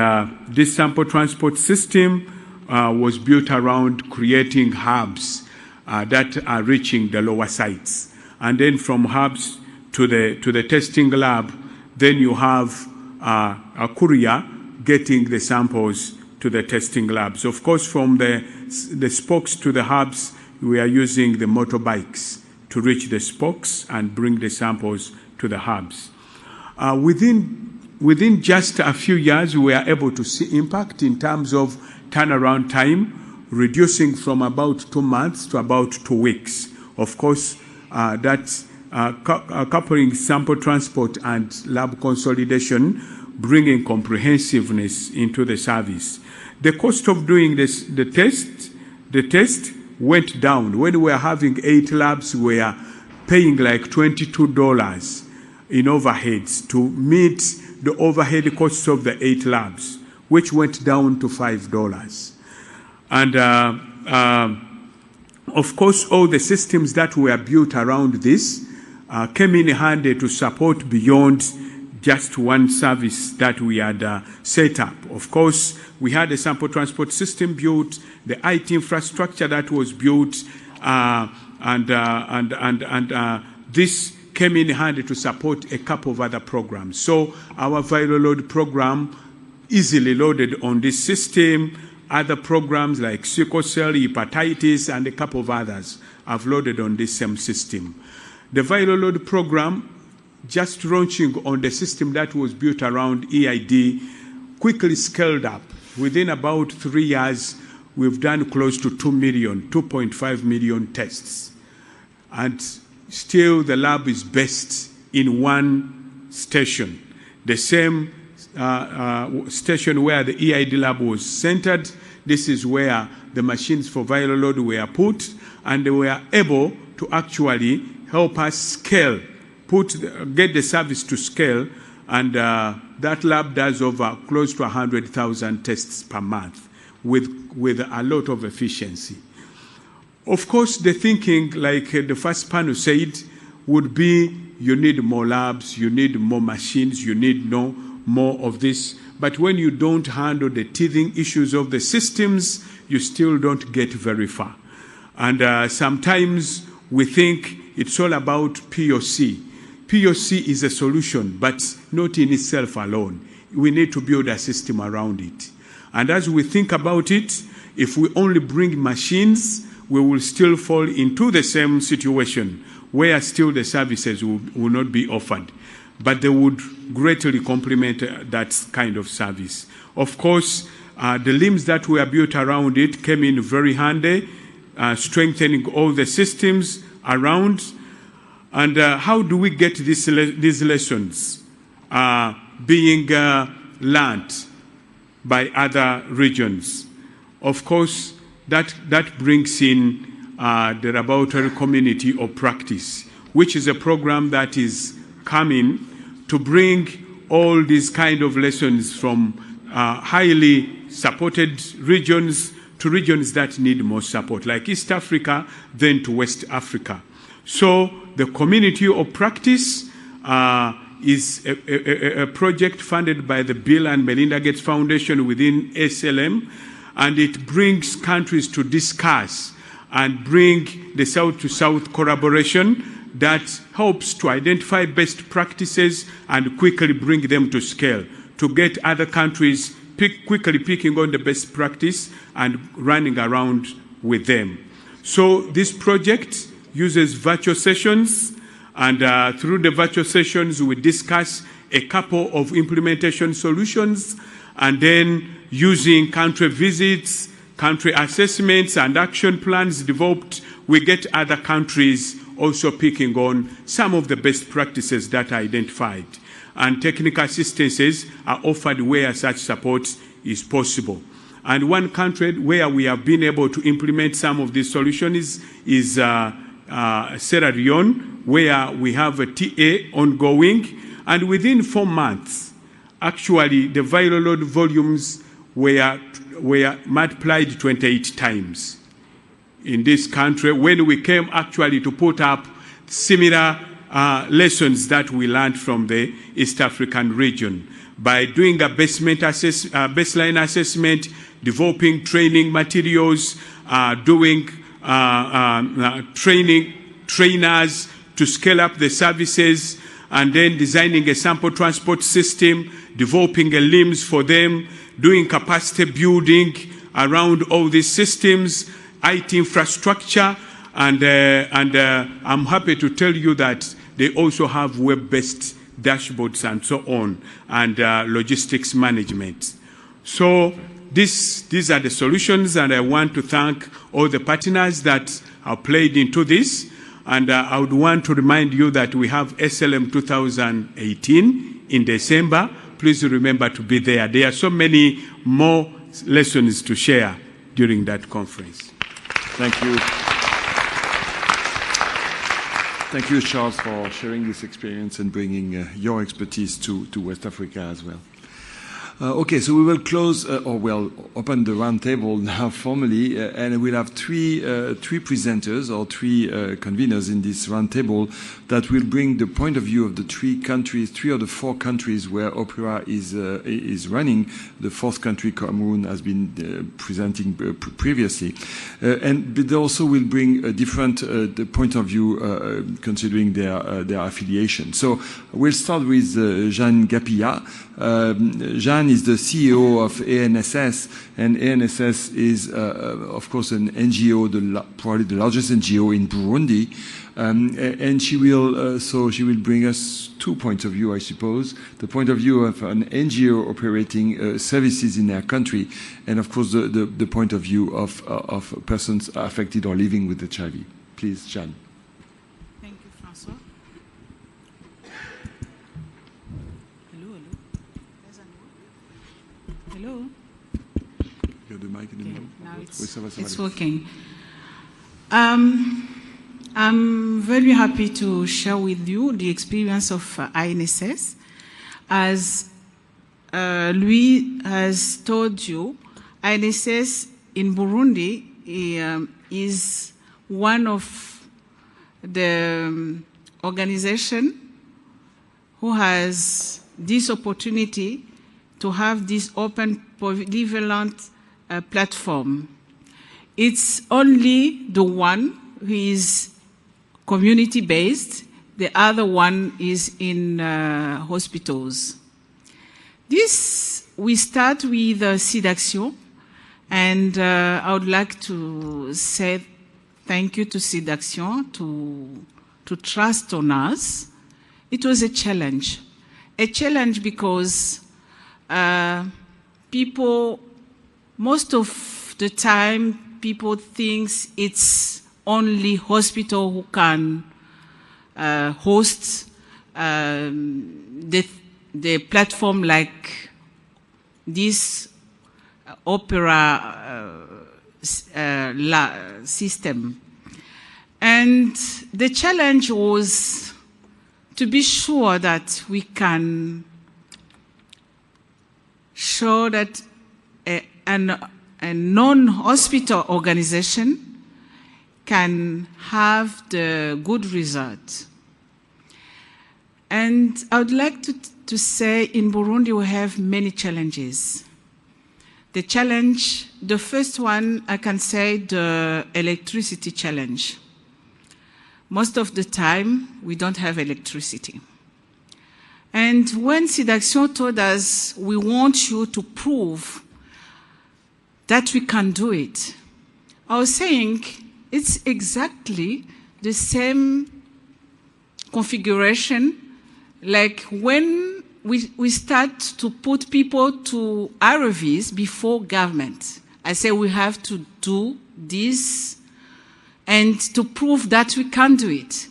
this sample transport system was built around creating hubs that are reaching the lower sites. And then from hubs to the testing lab, then you have a courier getting the samples to the testing labs. Of course, from the spokes to the hubs, we are using the motorbikes to reach the spokes and bring the samples to the hubs. Within just a few years, we are able to see impact in terms of turnaround time, reducing from about 2 months to about 2 weeks. Of course, that's coupling sample transport and lab consolidation, bringing comprehensiveness into the service. The cost of doing the test went down. When we were having 8 labs, we were paying like $22 in overheads to meet the overhead costs of the 8 labs, which went down to $5. And of course, all the systems that were built around this came in handy to support beyond just one service that we had set up. Of course, we had a sample transport system built, the IT infrastructure that was built, and this came in handy to support a couple of other programs. So our viral load program easily loaded on this system. Other programs like sickle cell, hepatitis, and a couple of others have loaded on this same system. The viral load program, just launching on the system that was built around EID, quickly scaled up. Within about 3 years, we've done close to 2.5 million tests. And still the lab is based in one station, the same station where the EID lab was centered. This is where the machines for viral load were put, and they were able to actually help us scale, get the service to scale, and that lab does over close to 100,000 tests per month with a lot of efficiency. Of course, the thinking, like the first panel said, would be you need more labs, you need more machines, you need more of this. But when you don't handle the teething issues of the systems, you still don't get very far. And sometimes we think it's all about POC. POC is a solution, but not in itself alone. We need to build a system around it. And as we think about it, if we only bring machines, we will still fall into the same situation where still the services will not be offered. But they would greatly complement that kind of service. Of course, the limbs that were built around it came in very handy, strengthening all the systems around. And how do we get these lessons being learned by other regions? Of course, that brings in the laboratory community of practice, which is a program that is coming to bring all these kind of lessons from highly supported regions to regions that need more support, like East Africa, then to West Africa. So the community of practice is a project funded by the Bill and Melinda Gates Foundation within SLM, and it brings countries to discuss and bring the South-to-South collaboration that helps to identify best practices and quickly bring them to scale, to get other countries quickly picking on the best practice and running around with them. So this project uses virtual sessions, and through the virtual sessions we discuss a couple of implementation solutions, and then using country visits, country assessments and action plans developed, we get other countries also picking on some of the best practices that are identified. And technical assistances are offered where such support is possible. And one country where we have been able to implement some of these solutions is Sierra Leone, where we have a TA ongoing, and within 4 months, actually the viral load volumes were multiplied 28 times in this country when we came actually to put up similar lessons that we learned from the East African region by doing a baseline assessment, developing training materials, doing trainers to scale up the services, and then designing a sample transport system, developing a LIMS for them, doing capacity building around all these systems, IT infrastructure, and I'm happy to tell you that they also have web-based dashboards and so on, and logistics management. So these are the solutions, and I want to thank all the partners that have played into this. And I would want to remind you that we have SLM 2018 in December. Please remember to be there. There are so many more lessons to share during that conference. Thank you. Thank you, Charles, for sharing this experience and bringing your expertise to West Africa as well. Okay, so we will close, or we'll open the round table now formally, and we'll have three presenters or three conveners in this round table that will bring the point of view of the three of the four countries where OPP-ERA is running. The fourth country, Cameroon, has been presenting previously, and they also will bring a different point of view considering their affiliation. So we'll start with Jeanne Gapilla. Jeanne is the CEO of ANSS, and ANSS is, of course, an NGO, probably the largest NGO in Burundi, and she will bring us 2 points of view, I suppose: the point of view of an NGO operating services in their country, and of course the point of view of persons affected or living with HIV. Please, Jeanne. Thank you, François. Hello. You have the mic in the middle. Now it's working. I'm very happy to share with you the experience of ANSS. As Louis has told you, ANSS in Burundi is one of the organizations who has this opportunity to have this open, polyvalent platform. It's only the one who is community-based, the other one is in hospitals. We start with SIDAction, and I would like to say thank you to SIDAction to trust on us. It was a challenge because most of the time, people think it's only hospital who can host the platform like this OPP-ERA system. And the challenge was to be sure that we can show that a non-hospital organization can have the good result. And I would like to say in Burundi we have many challenges. The first one, I can say the electricity challenge. most of the time, we don't have electricity. And when SIDAction told us, we want you to prove that we can do it, I was saying it's exactly the same configuration like when we start to put people to RVs before government. I say we have to do this and to prove that we can do it.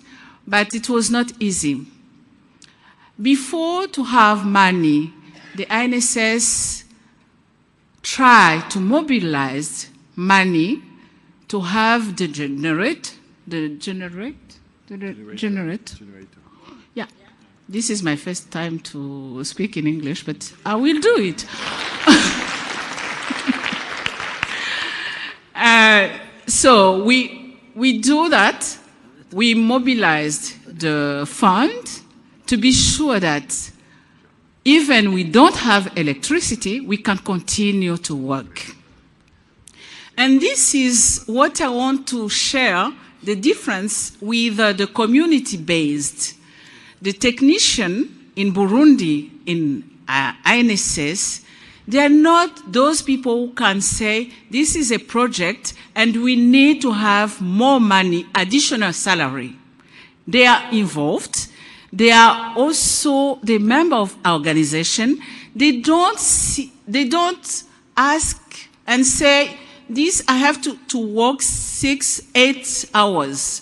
But it was not easy. Before to have money, the INSS tried to mobilize money to have the generator. Yeah, this is my first time to speak in English, but I will do it. So we do that. We mobilized the fund to be sure that even we don't have electricity, we can continue to work. And this is what I want to share, the difference with the community-based. The technician in Burundi, in INSS, they are not those people who can say, this is a project and we need to have more money, additional salary. They are involved. They are also the member of our organization. They don't ask and say, this I have to work 6-8 hours.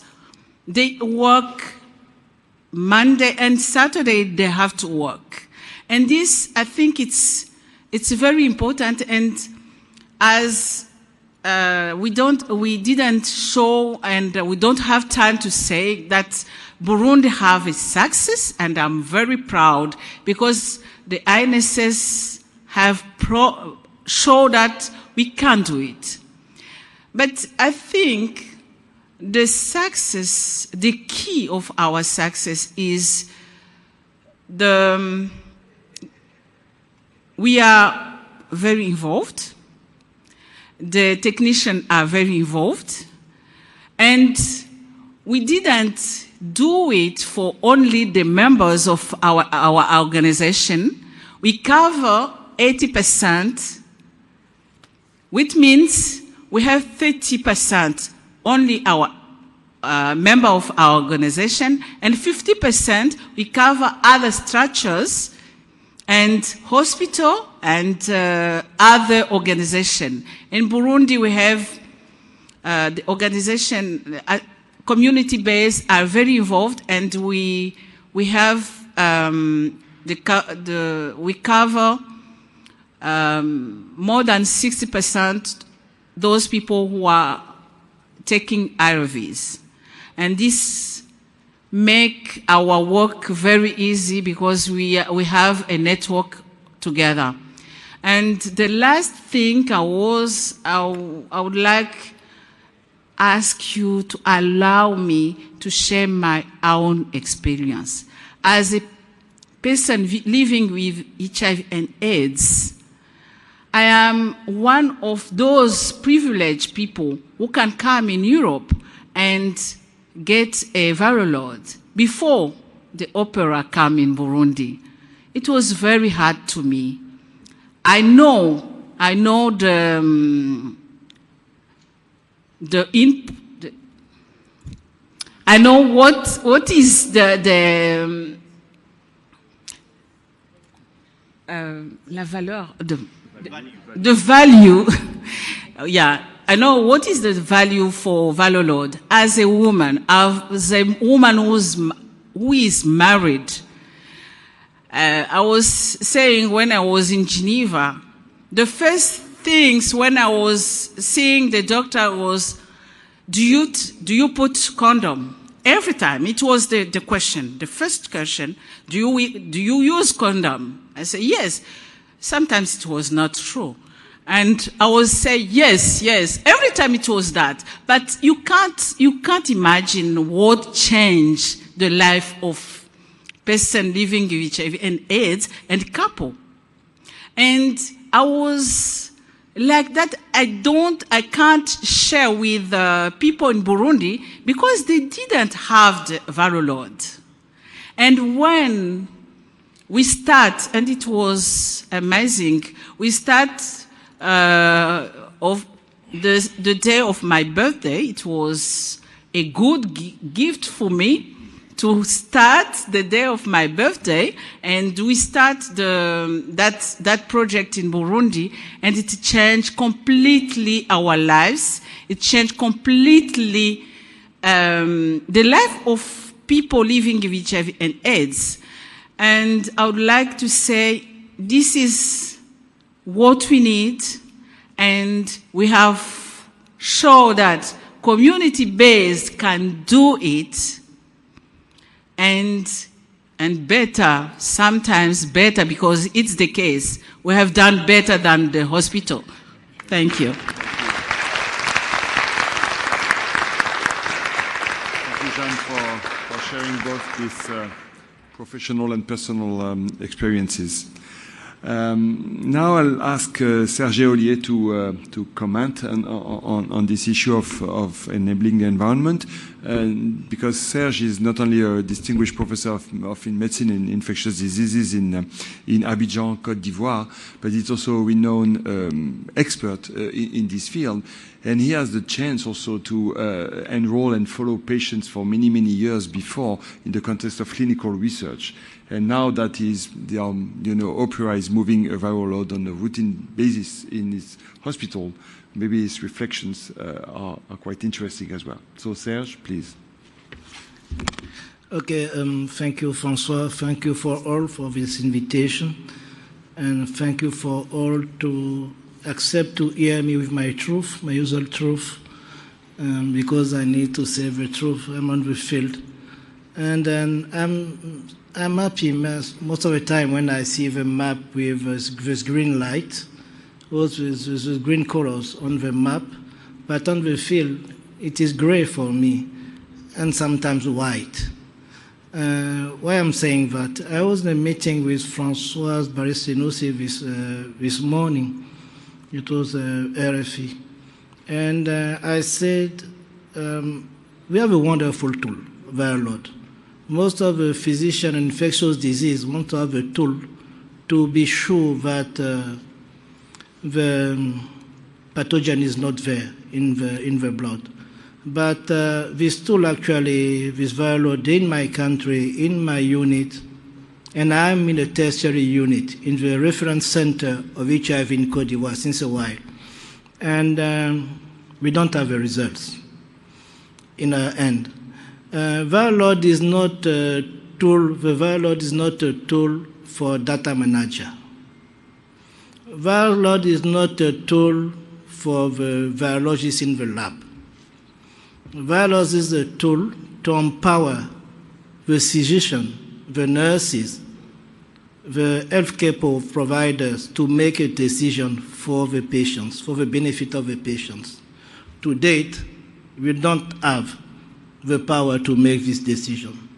They work Monday and Saturday, they have to work. And this, I think it's very important. And as we didn't show and we don't have time to say that Burundi have a success, and I'm very proud because the INSS have shown that we can do it. But I think the success, the key of our success is we are very involved. The technicians are very involved. And we didn't do it for only the members of our organization. We cover 80%, which means we have 30% only our member of our organization, and 50% we cover other structures and hospital and other organization. In Burundi, we have the organization, community-based are very involved, and we have we cover more than 60% those people who are taking IRVs. And this make our work very easy because we have a network together. And the last thing I would like ask you to allow me to share my own experience. As a person living with HIV and AIDS, I am one of those privileged people who can come in Europe and get a viral load before the opera came in Burundi. It was very hard to me. I know I know what is la valeur, the value. Yeah, I know what is the value for Valolord as a woman who is married. I was saying when I was in Geneva, the first things when I was seeing the doctor was, do you put condom? Every time it was the question, the first question, do you use condom? I said yes. Sometimes it was not true. And I would say yes. Every time it was that. But you can't imagine what changed the life of person living with HIV and AIDS and couple. And I was like that I can't share with people in Burundi because they didn't have the viral load. And when we start, and it was amazing, we start of the day of my birthday. It was a good gift for me to start the day of my birthday, and we start that project in Burundi, and it changed completely our lives. It changed completely the life of people living with HIV and AIDS. And I would like to say this is what we need, and we have shown that community-based can do it, and better, sometimes better, because it's the case. We have done better than the hospital. Thank you. Thank you, Jeanne, for sharing both these professional and personal experiences. Now I'll ask Serge Ollier to comment on this issue of enabling the environment, because Serge is not only a distinguished professor of medicine and infectious diseases in Abidjan, Côte d'Ivoire, but he's also a renowned expert in this field. And he has the chance also to enroll and follow patients for many, many years before in the context of clinical research. And now that OPP-ERA is moving a viral load on a routine basis in his hospital, maybe his reflections are quite interesting as well. So Serge, please. Okay, thank you, François. Thank you for all for this invitation. And thank you for all to accept to hear me with my truth, my usual truth, because I need to say the truth. I'm on the field. And then I'm happy most of the time when I see the map with this green light, with the green colors on the map, but on the field it is gray for me, and sometimes white. Why I'm saying that? I was in a meeting with Françoise Barré-Senoussi this morning. It was RFE. And I said, we have a wonderful tool, viral load. Most of the physicians and infectious disease want to have a tool to be sure that the pathogen is not there in the blood. But this tool actually, this viral load in my country, in my unit, and I'm in a tertiary unit in the reference center of HIV in Côte d'Ivoire since a while. And we don't have the results in our end. Viral load is not a tool, the viral load is not a tool for data manager. Viral load is not a tool for the virologists in the lab. Viral load is a tool to empower the physician, the nurses, the healthcare providers to make a decision for the patients, for the benefit of the patients. To date, we don't have the power to make this decision.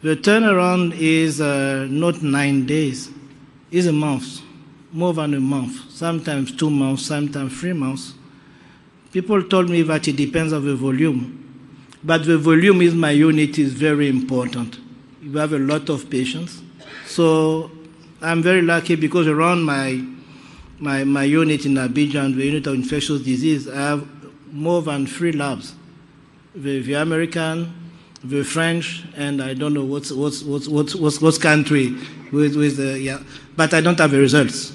The turnaround is not 9 days, it's a month, more than a month, sometimes 2 months, sometimes 3 months. People told me that it depends on the volume, but the volume in my unit is very important. We have a lot of patients. So I'm very lucky because around my unit in Abidjan, the unit of infectious disease, I have more than 3 labs. The American, the French, and I don't know what's country with yeah. But I don't have the results.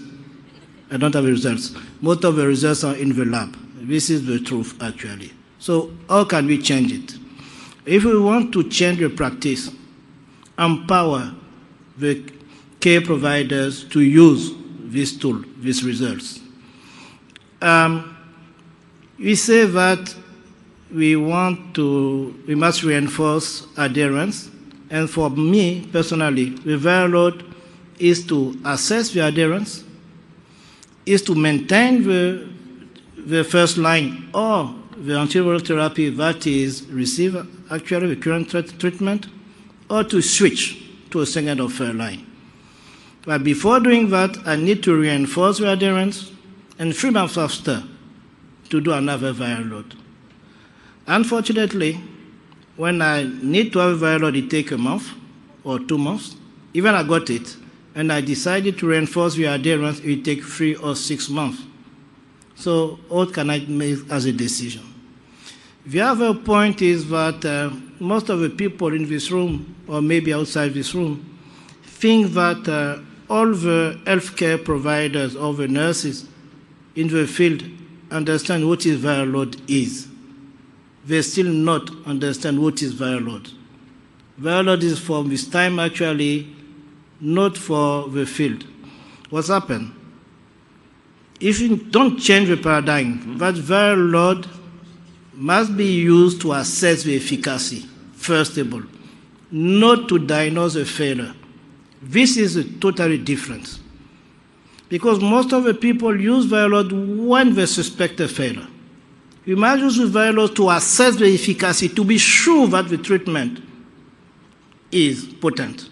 I don't have the results. Most of the results are in the lab. This is the truth, actually. So how can we change it? If we want to change the practice, empower the care providers to use this tool, these results. We say that we must reinforce adherence, and for me personally, the viral load is to assess the adherence, is to maintain the first line or the antiviral therapy that is received, actually the current treatment, or to switch to a second or third line. But before doing that, I need to reinforce the adherence, and 3 months after to do another viral load. Unfortunately, when I need to have a viral load, it takes a month or 2 months. Even I got it, and I decided to reinforce the adherence, it will take 3 or 6 months. So what can I make as a decision? The other point is that most of the people in this room, or maybe outside this room, think that all the healthcare providers or the nurses in the field understand what is viral load is. They still not understand what is viral load. Viral load is for this time actually, not for the field. What's happened? If you don't change the paradigm, that viral load must be used to assess the efficacy, first of all, not to diagnose a failure. This is totally different. Because most of the people use viral load when they suspect a failure. You must use the viral load to assess the efficacy, to be sure that the treatment is potent.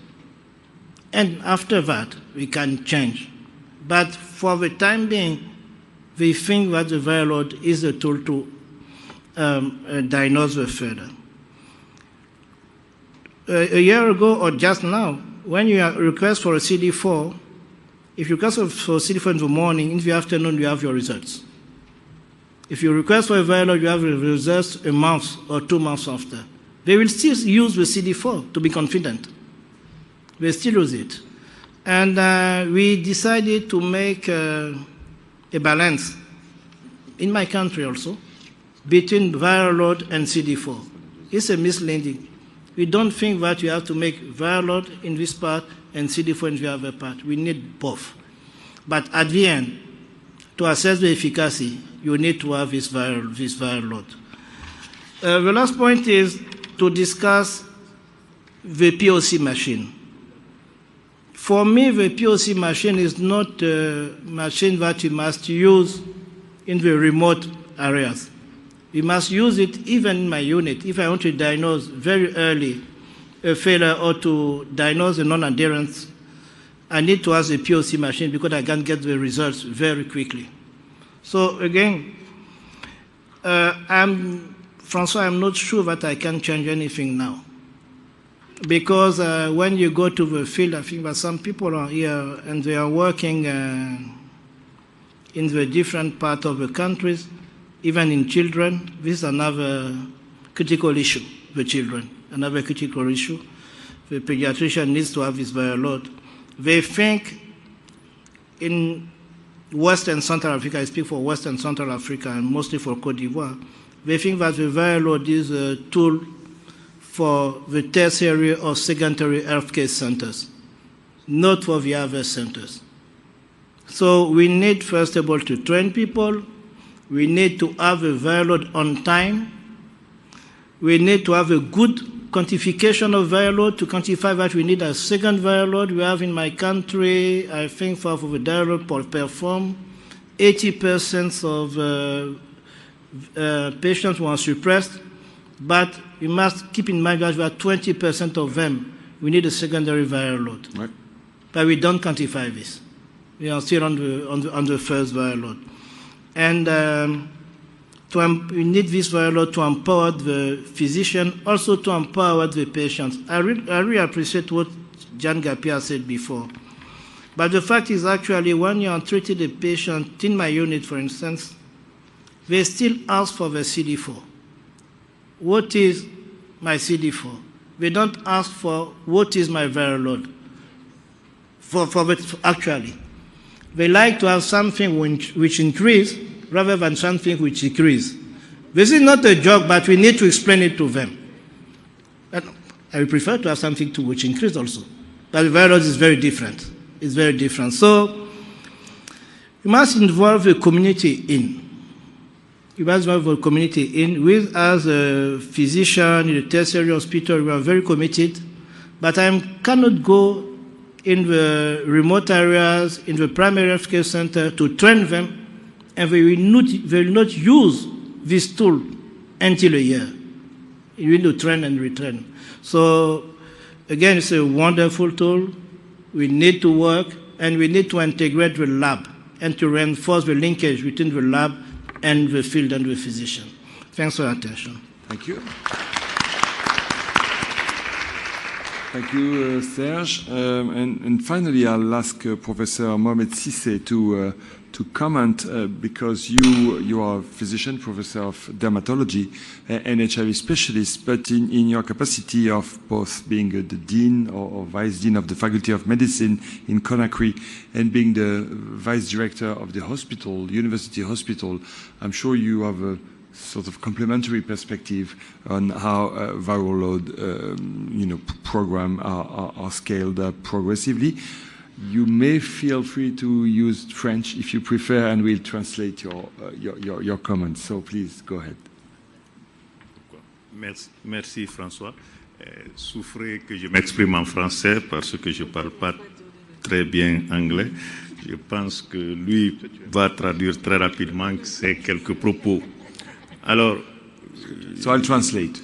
And after that, we can change. But for the time being, we think that the viral load is a tool to diagnose the failure. A year ago, or just now, when you request for a CD4, if you request for CD4 in the morning, in the afternoon you have your results. If you request for a viral load, you have the results a month or 2 months after. They will still use the CD4 to be confident. They still use it. And we decided to make a balance, in my country also, between viral load and CD4. It's a misleading. We don't think that you have to make viral load in this part and CD4 in the other part. We need both. But at the end, to assess the efficacy, you need to have this viral load. The last point is to discuss the POC machine. For me, the POC machine is not a machine that you must use in the remote areas. We must use it even in my unit. If I want to diagnose very early a failure or to diagnose a non-adherence, I need to have a POC machine because I can get the results very quickly. So again, François, I'm not sure that I can change anything now. Because when you go to the field, I think that some people are here and they are working in the different parts of the countries, even in children. This is another critical issue, the children, another critical issue. The pediatrician needs to have this viral load. They think in West and Central Africa, I speak for West and Central Africa and mostly for Côte d'Ivoire, they think that the viral load is a tool for the tertiary or secondary healthcare centers, not for the other centers. So we need, first of all, to train people. We need to have a viral load on time. We need to have a good quantification of viral load to quantify that we need a second viral load. We have in my country, I think for the viral load perform, 80% of patients were suppressed, but you must keep in mind that we have 20% of them, we need a secondary viral load. Right. But we don't quantify this. We are still on the first viral load. And we need this viral load to empower the physician, also to empower the patients. I really appreciate what Jan Gapia said before. But the fact is actually when you are treating a patient, in my unit for instance, they still ask for the CD4. What is my CD4? They don't ask for what is my viral load. Actually, they like to have something which increase rather than something which decrease. This is not a joke, but we need to explain it to them. And I would prefer to have something which increase also. But the viral load is very different. It's very different. So you must involve the community in. You must involve the community in. We, as a physician in a tertiary hospital, we are very committed. But I cannot go in the remote areas, in the primary health care center to train them, and they will not use this tool until a year. You need to train and retrain. So again, it's a wonderful tool. We need to work, and we need to integrate the lab and to reinforce the linkage between the lab and the field and the physician. Thanks for your attention. Thank you. Thank you, Serge. And finally, I'll ask Professor Mohamed Cissé to comment because you are a physician, professor of dermatology and HIV specialist, but in your capacity of both being the dean or vice dean of the Faculty of Medicine in Conakry and being the vice director of the hospital, university hospital, I'm sure you have a sort of complementary perspective on how viral load program are scaled up progressively. You may feel free to use French if you prefer, and we'll translate your comments. So please go ahead. Merci François. Souffrez que je m'exprime en français parce que je ne parle pas très bien anglais. Je pense que lui va traduire très rapidement ces quelques propos. Alors, so I'll translate.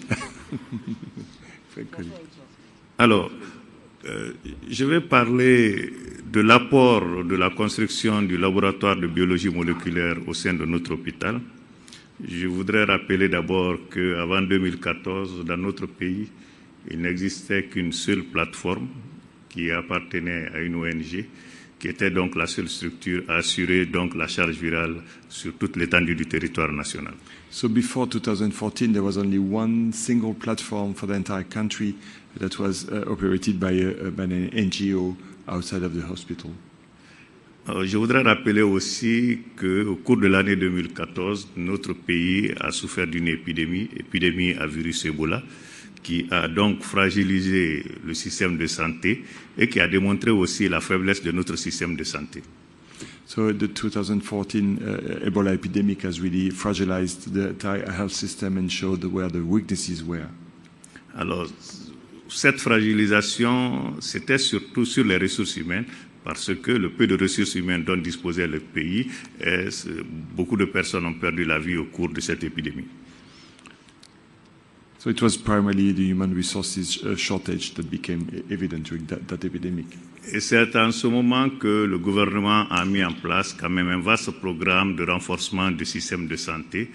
Alors, je vais parler de l'apport de la construction du laboratoire de biologie moléculaire au sein de notre hôpital. Je voudrais rappeler d'abord qu'avant 2014, dans notre pays, il n'existait qu'une seule plateforme qui appartenait à une ONG, qui était donc la seule structure à assurer donc la charge virale sur toute l'étendue du territoire national. So before 2014, there was only one single platform for the entire country that was operated by an NGO outside of the hospital. Je voudrais rappeler aussi qu'au cours de l'année 2014, notre pays a souffert d'une épidémie à virus Ebola, qui a donc fragilisé le système de santé et qui a démontré aussi la faiblesse de notre système de santé. So the 2014 Ebola epidemic has really fragilized the entire health system and showed where the weaknesses were. Alors, cette fragilisation, c'était surtout sur les ressources humaines, parce que le peu de ressources humaines dont disposait le pays, beaucoup de personnes ont perdu la vie au cours de cette épidémie. So it was primarily the human resources shortage that became evident during that epidemic. Et c'est en ce moment que le gouvernement a mis en place quand même un vaste programme de renforcement du système de santé.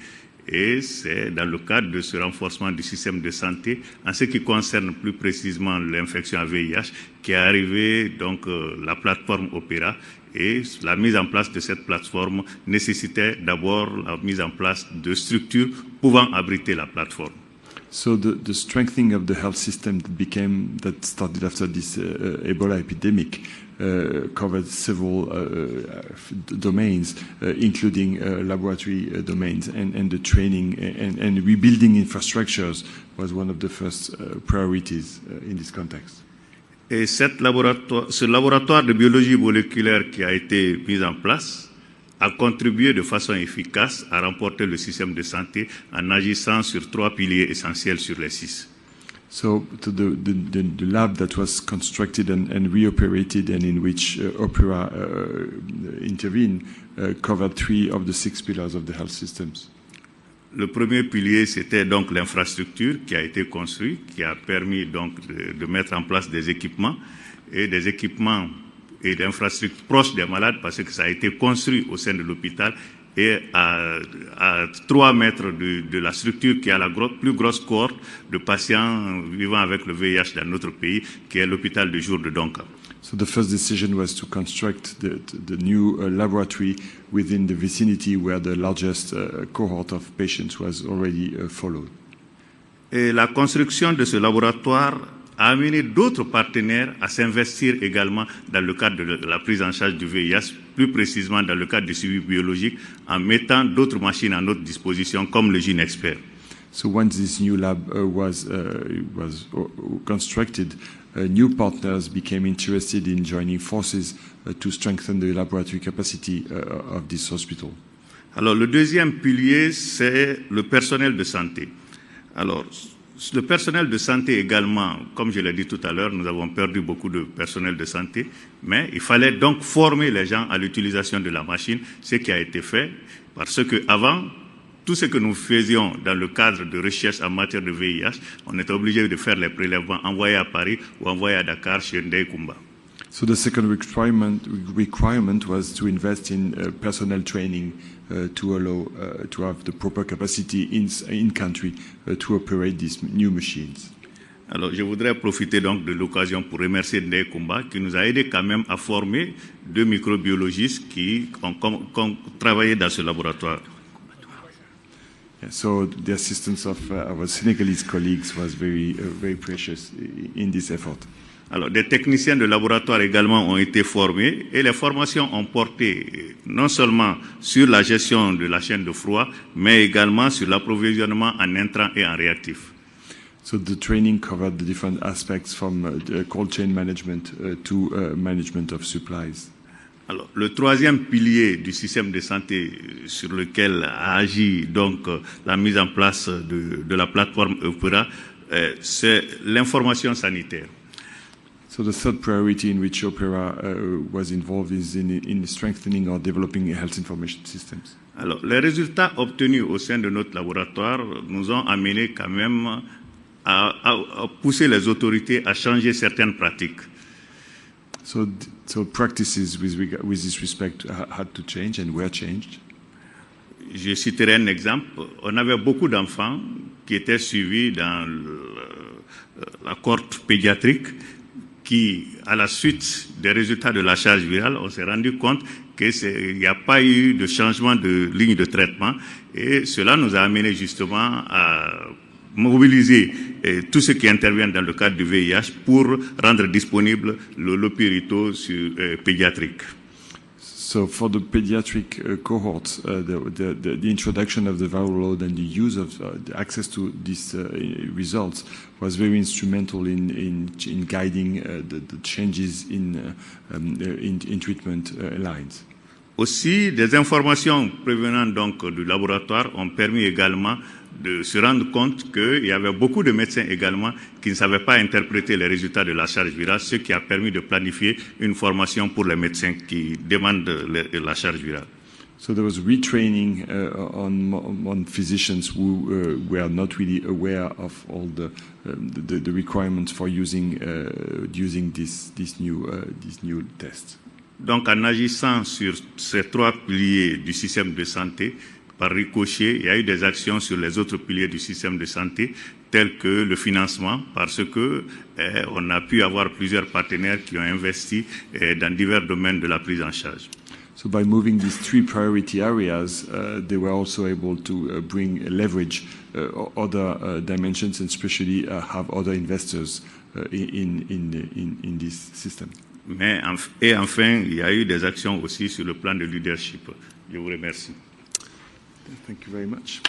Et c'est dans le cadre de ce renforcement du système de santé, en ce qui concerne plus précisément l'infection à VIH, qu'est arrivée donc la plateforme OPP-ERA. Et la mise en place de cette plateforme nécessitait d'abord la mise en place de structures pouvant abriter la plateforme. So the strengthening of the health system that started after this Ebola epidemic covered several domains, including laboratory domains, and the training and rebuilding infrastructures was one of the first priorities in this context. Et ce laboratoire de biologie moléculaire qui a été mis en place a contribué de façon efficace à renforcer le système de santé en agissant sur 3 piliers essentiels sur les 6. So the lab that was constructed and reoperated and in which OPP-ERA intervened covered 3 of the 6 pillars of the health systems. Le premier pilier, c'était donc l'infrastructure qui a été construite, qui a permis donc de mettre en place des équipements et d'infrastructures proches des malades parce que ça a été construit au sein de l'hôpital et à 3 mètres de la structure qui a la plus grosse cohorte de patients vivant avec le VIH dans notre pays, qui est l'hôpital de jour de Donka. So the first decision was to construct the new laboratory within the vicinity where the largest cohort of patients was already followed. Et la construction de ce laboratoire a amené d'autres partenaires à s'investir également dans le cadre de la prise en charge du VIH, plus précisément dans le cadre du suivi biologique, en mettant d'autres machines à notre disposition, comme le Gene Expert. So once this new lab was constructed, new partners became interested in joining forces to strengthen the laboratory capacity of this hospital. Alors, le deuxième pilier, c'est le personnel de santé. Alors, le personnel de santé également, comme je l'ai dit tout à l'heure, nous avons perdu beaucoup de personnel de santé, mais il fallait donc former les gens à l'utilisation de la machine, ce qui a été fait, parce qu'avant, tout ce que nous faisions dans le cadre de recherche en matière de VIH, on était obligé de faire les prélèvements envoyés à Paris ou envoyés à Dakar chez Ndeye Koumba. So the second requirement was to invest in personnel training to allow to have the proper capacity in country to operate these new machines. Alors, je voudrais profiter donc de l'occasion pour remercier Ndeye Kumba qui nous a aidé quand même à former 2 microbiologistes qui ont travaillé dans ce laboratoire. Yeah, so the assistance of our Senegalese colleagues was very precious in this effort. Alors, des techniciens de laboratoire également ont été formés et les formations ont porté non seulement sur la gestion de la chaîne de froid, mais également sur l'approvisionnement en intrants et en réactifs. So the training covered the different aspects from cold chain management to management of supplies. Alors, le troisième pilier du système de santé sur lequel a agi donc la mise en place de la plateforme OPP-ERA, c'est l'information sanitaire. So the third priority in which OPP-ERA was involved is in strengthening or developing health information systems. Alors, les résultats obtenus au sein de notre laboratoire nous ont amené quand même à pousser les autorités à changer certaines pratiques. So practices with this respect had to change and were changed. Je citerai un exemple. On avait beaucoup d'enfants qui étaient suivis dans la cohorte pédiatrique qui, à la suite des résultats de la charge virale, on s'est rendu compte qu'il n'y a pas eu de changement de ligne de traitement et cela nous a amené justement à mobiliser tous ceux qui interviennent dans le cadre du VIH pour rendre disponible l'opérito pédiatrique. So for the pediatric cohorts, the introduction of the viral load and the use of the access to these results was very instrumental in guiding the changes in treatment lines. Aussi, des informations provenant donc du laboratoire ont permis également de se rendre compte qu'il y avait beaucoup de médecins également qui ne savaient pas interpréter les résultats de la charge virale, ce qui a permis de planifier une formation pour les médecins qui demandent la charge virale. So there was retraining on physicians who were not really aware of all the requirements for using these new tests. Donc, en agissant sur ces 3 piliers du système de santé, par ricochet, il y a eu des actions sur les autres piliers du système de santé, tels que le financement, parce que on a pu avoir plusieurs partenaires qui ont investi dans divers domaines de la prise en charge. So by moving these 3 priority areas, they were also able to bring leverage other dimensions and especially have other investors in this system. Et enfin, il y a eu des actions aussi sur le plan de leadership. Je vous remercie. Thank you very much.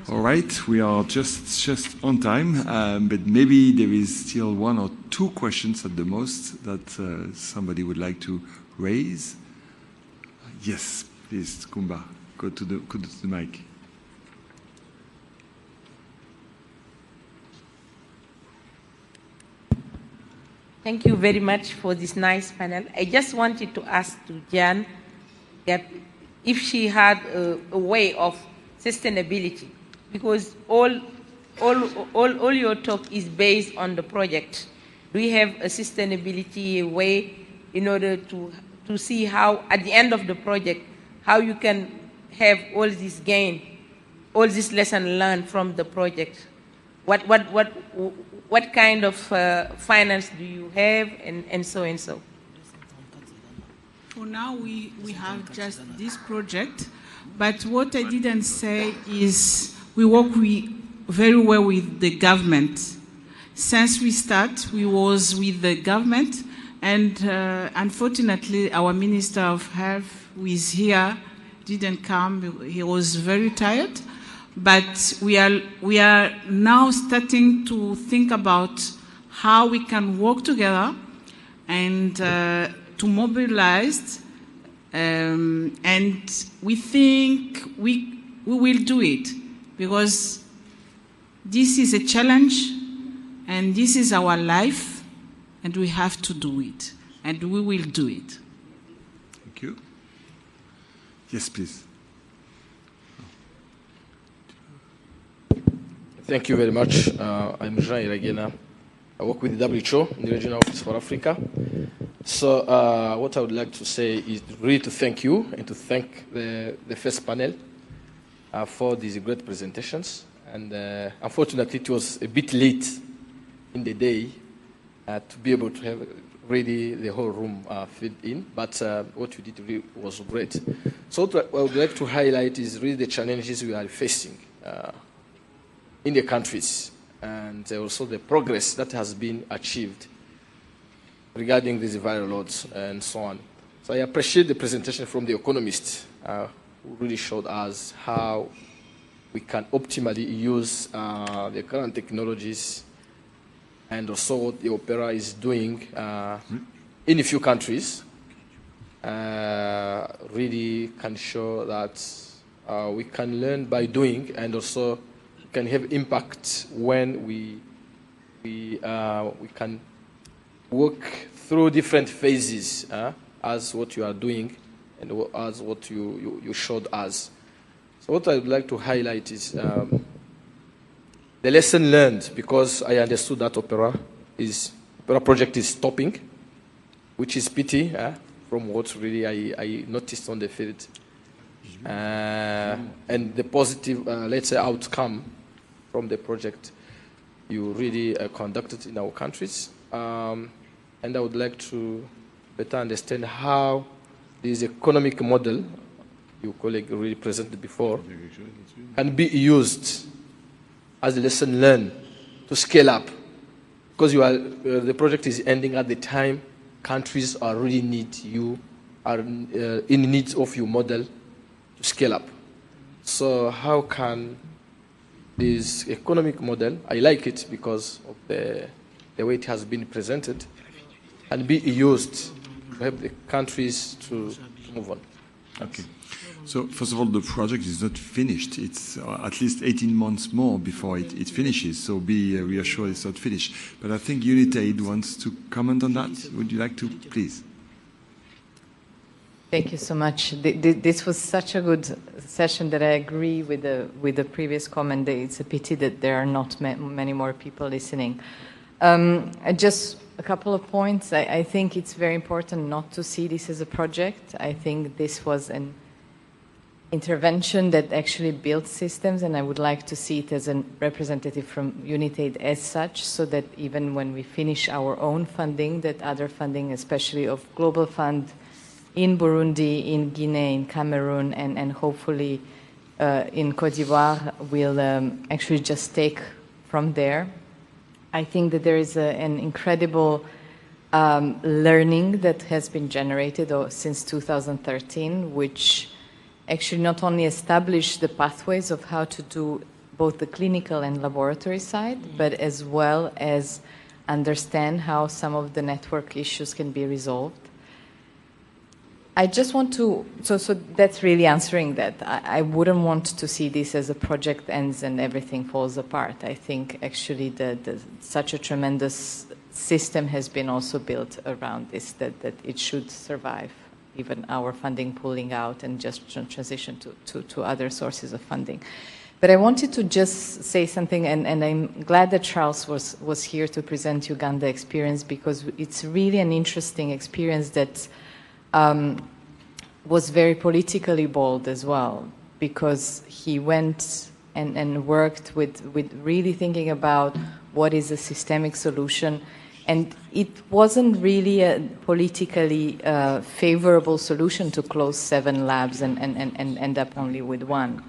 All right, we are just on time, but maybe there is still 1 or 2 questions at the most that somebody would like to raise. Yes, please, Kumba, go to the mic. Thank you very much for this nice panel. I just wanted to ask to Jan if she had a way of sustainability, because all your talk is based on the project. Do you have a sustainability way in order to see how, at the end of the project, how you can have all this gain, all this lesson learned from the project? What kind of finance do you have, and so and so? For now, we have just this project, but what I didn't say is we work very well with the government. Since we start, we was with the government, and unfortunately, our Minister of Health, who is here, didn't come. He was very tired. But we are now starting to think about how we can work together and to mobilize, and we think we will do it, because this is a challenge and this is our life and we have to do it, and we will do it. Thank you. Yes, please. Thank you very much. I'm Jean Iragena. I work with the WHO in the Regional Office for Africa. So what I would like to say is really to thank you and to thank the first panel for these great presentations. And unfortunately, it was a bit late in the day to be able to have really the whole room filled in. But what you did really was great. So what I would like to highlight is really the challenges we are facing in the countries, and also the progress that has been achieved regarding these viral loads and so on. So I appreciate the presentation from the economist who really showed us how we can optimally use the current technologies, and also what the OPP-ERA is doing in a few countries really can show that we can learn by doing, and also can have impact when we can work through different phases as what you are doing and as what you showed us. So what I would like to highlight is the lesson learned, because I understood that OPP-ERA project is stopping, which is pity from what really I noticed on the field. And the positive, let's say, outcome from the project you really conducted in our countries. And I would like to better understand how this economic model your colleague really presented before can be used as a lesson learned to scale up. Because the project is ending at the time countries are really in need of your model to scale up. So how can this economic model, I like it because of the way it has been presented, and be used to help the countries to move on? Okay. So first of all, the project is not finished. It's at least 18 months more before it finishes. So be reassured it's not finished. But I think UNITAID wants to comment on that. Would you like to, please? Thank you so much. This was such a good session that I agree with the previous comment. It's a pity that there are not many more people listening. Just a couple of points. I think it's very important not to see this as a project. I think this was an intervention that actually built systems, and I would like to see it as a representative from UNITAID as such, so that even when we finish our own funding, that other funding, especially of Global Fund, in Burundi, in Guinea, in Cameroon, and hopefully in Côte d'Ivoire will actually just take from there. I think that there is an incredible learning that has been generated since 2013, which actually not only established the pathways of how to do both the clinical and laboratory side, but as well as understand how some of the network issues can be resolved. I just want to, so that's really answering that. I wouldn't want to see this as a project ends and everything falls apart. I think actually such a tremendous system has been also built around this, that it should survive even our funding pulling out and just transition to other sources of funding. But I wanted to just say something, and I'm glad that Charles was here to present Uganda experience, because it's really an interesting experience that was very politically bold as well, because he went and worked with really thinking about what is a systemic solution. And it wasn't really a politically favorable solution to close 7 labs and end up only with 1.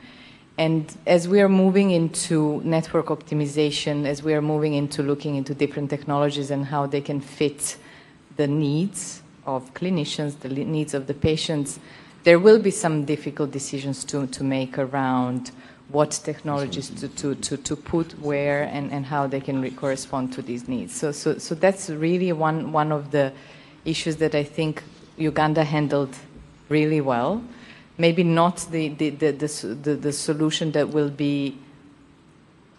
And as we are moving into network optimization, as we are moving into looking into different technologies and how they can fit the needs of clinicians, the needs of the patients, there will be some difficult decisions to make around what technologies to put where and how they can correspond to these needs. So that's really one of the issues that I think Uganda handled really well. Maybe not the solution that will be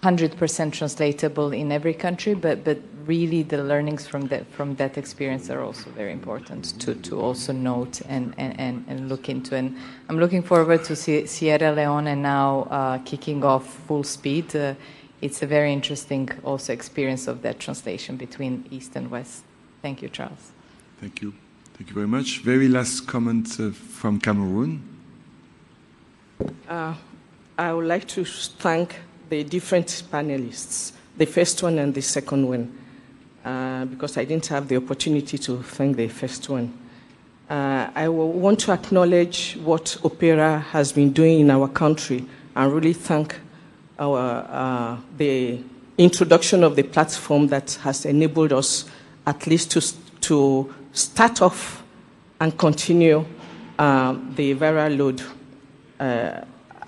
100% translatable in every country, but really the learnings from that experience are also very important to also note and look into. And I'm looking forward to see Sierra Leone and now kicking off full speed it's a very interesting also experience of that translation between East and West. Thank you, Charles. Thank you. Thank you very much. Very last comment from Cameroon. I would like to thank the different panelists, the first one and the second one, because I didn't have the opportunity to thank the first one. I want to acknowledge what OPP-ERA has been doing in our country and really thank the introduction of the platform that has enabled us at least to start off and continue the viral load,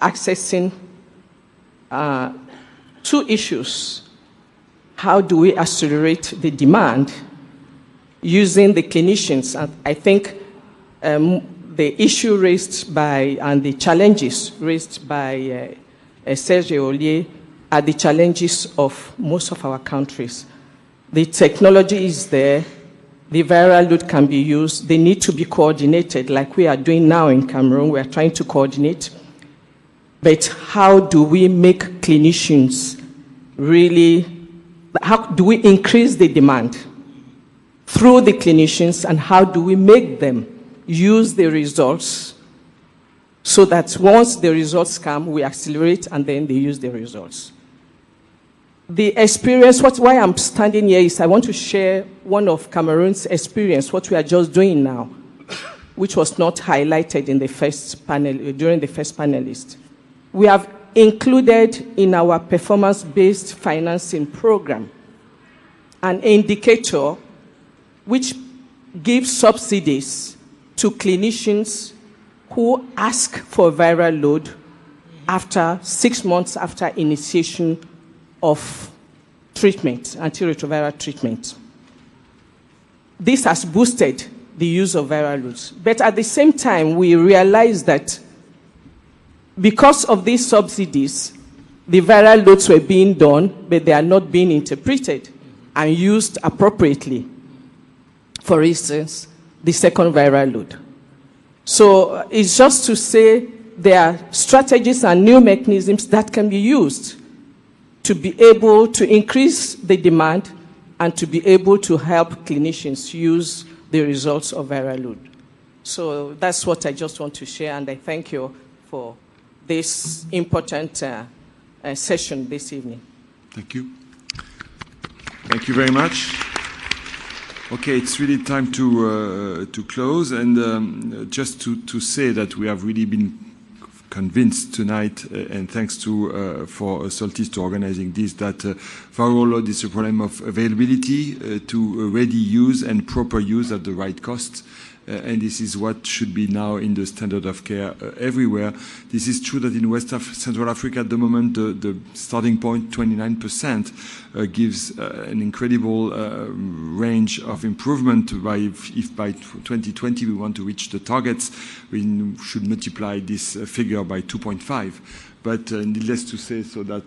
accessing two issues. How do we accelerate the demand using the clinicians? And I think the issue raised by, and the challenges raised by Serge Ollier are the challenges of most of our countries. The technology is there, the viral load can be used, they need to be coordinated like we are doing now in Cameroon, we are trying to coordinate. But how do we make clinicians really, how do we increase the demand through the clinicians, and how do we make them use the results so that once the results come, we accelerate and then they use the results. The experience, why I'm standing here is I want to share one of Cameroon's experience, what we are just doing now, which was not highlighted in the first panel, during the first panelist. We have included in our performance-based financing program an indicator which gives subsidies to clinicians who ask for viral load after 6 months after initiation of treatment, antiretroviral treatment. This has boosted the use of viral loads. But at the same time, we realized that because of these subsidies, the viral loads were being done, but they are not being interpreted and used appropriately. For instance, the second viral load. So it's just to say there are strategies and new mechanisms that can be used to be able to increase the demand and to be able to help clinicians use the results of viral load. So that's what I just want to share, and I thank you for this important session this evening. Thank you. Thank you very much. Okay, it's really time to close, and just to say that we have really been convinced tonight, and thanks to for Soltis to organizing this, that viral load is a problem of availability to ready use and proper use at the right cost. And this is what should be now in the standard of care everywhere. This is true that in West Central Africa at the moment, the starting point, 29%, gives an incredible range of improvement. If by 2020 we want to reach the targets, we should multiply this figure by 2.5. But needless to say, so that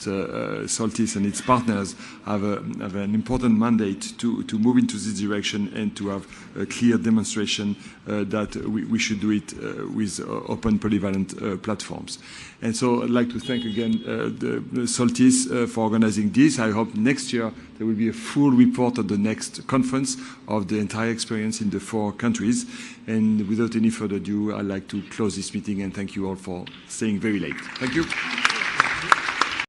Soltis and its partners have an important mandate to move into this direction and to have a clear demonstration that we should do it with open polyvalent platforms. And so I'd like to thank again the Soltis for organizing this. I hope next year there will be a full report at the next conference of the entire experience in the 4 countries. And without any further ado, I'd like to close this meeting and thank you all for staying very late. Thank you.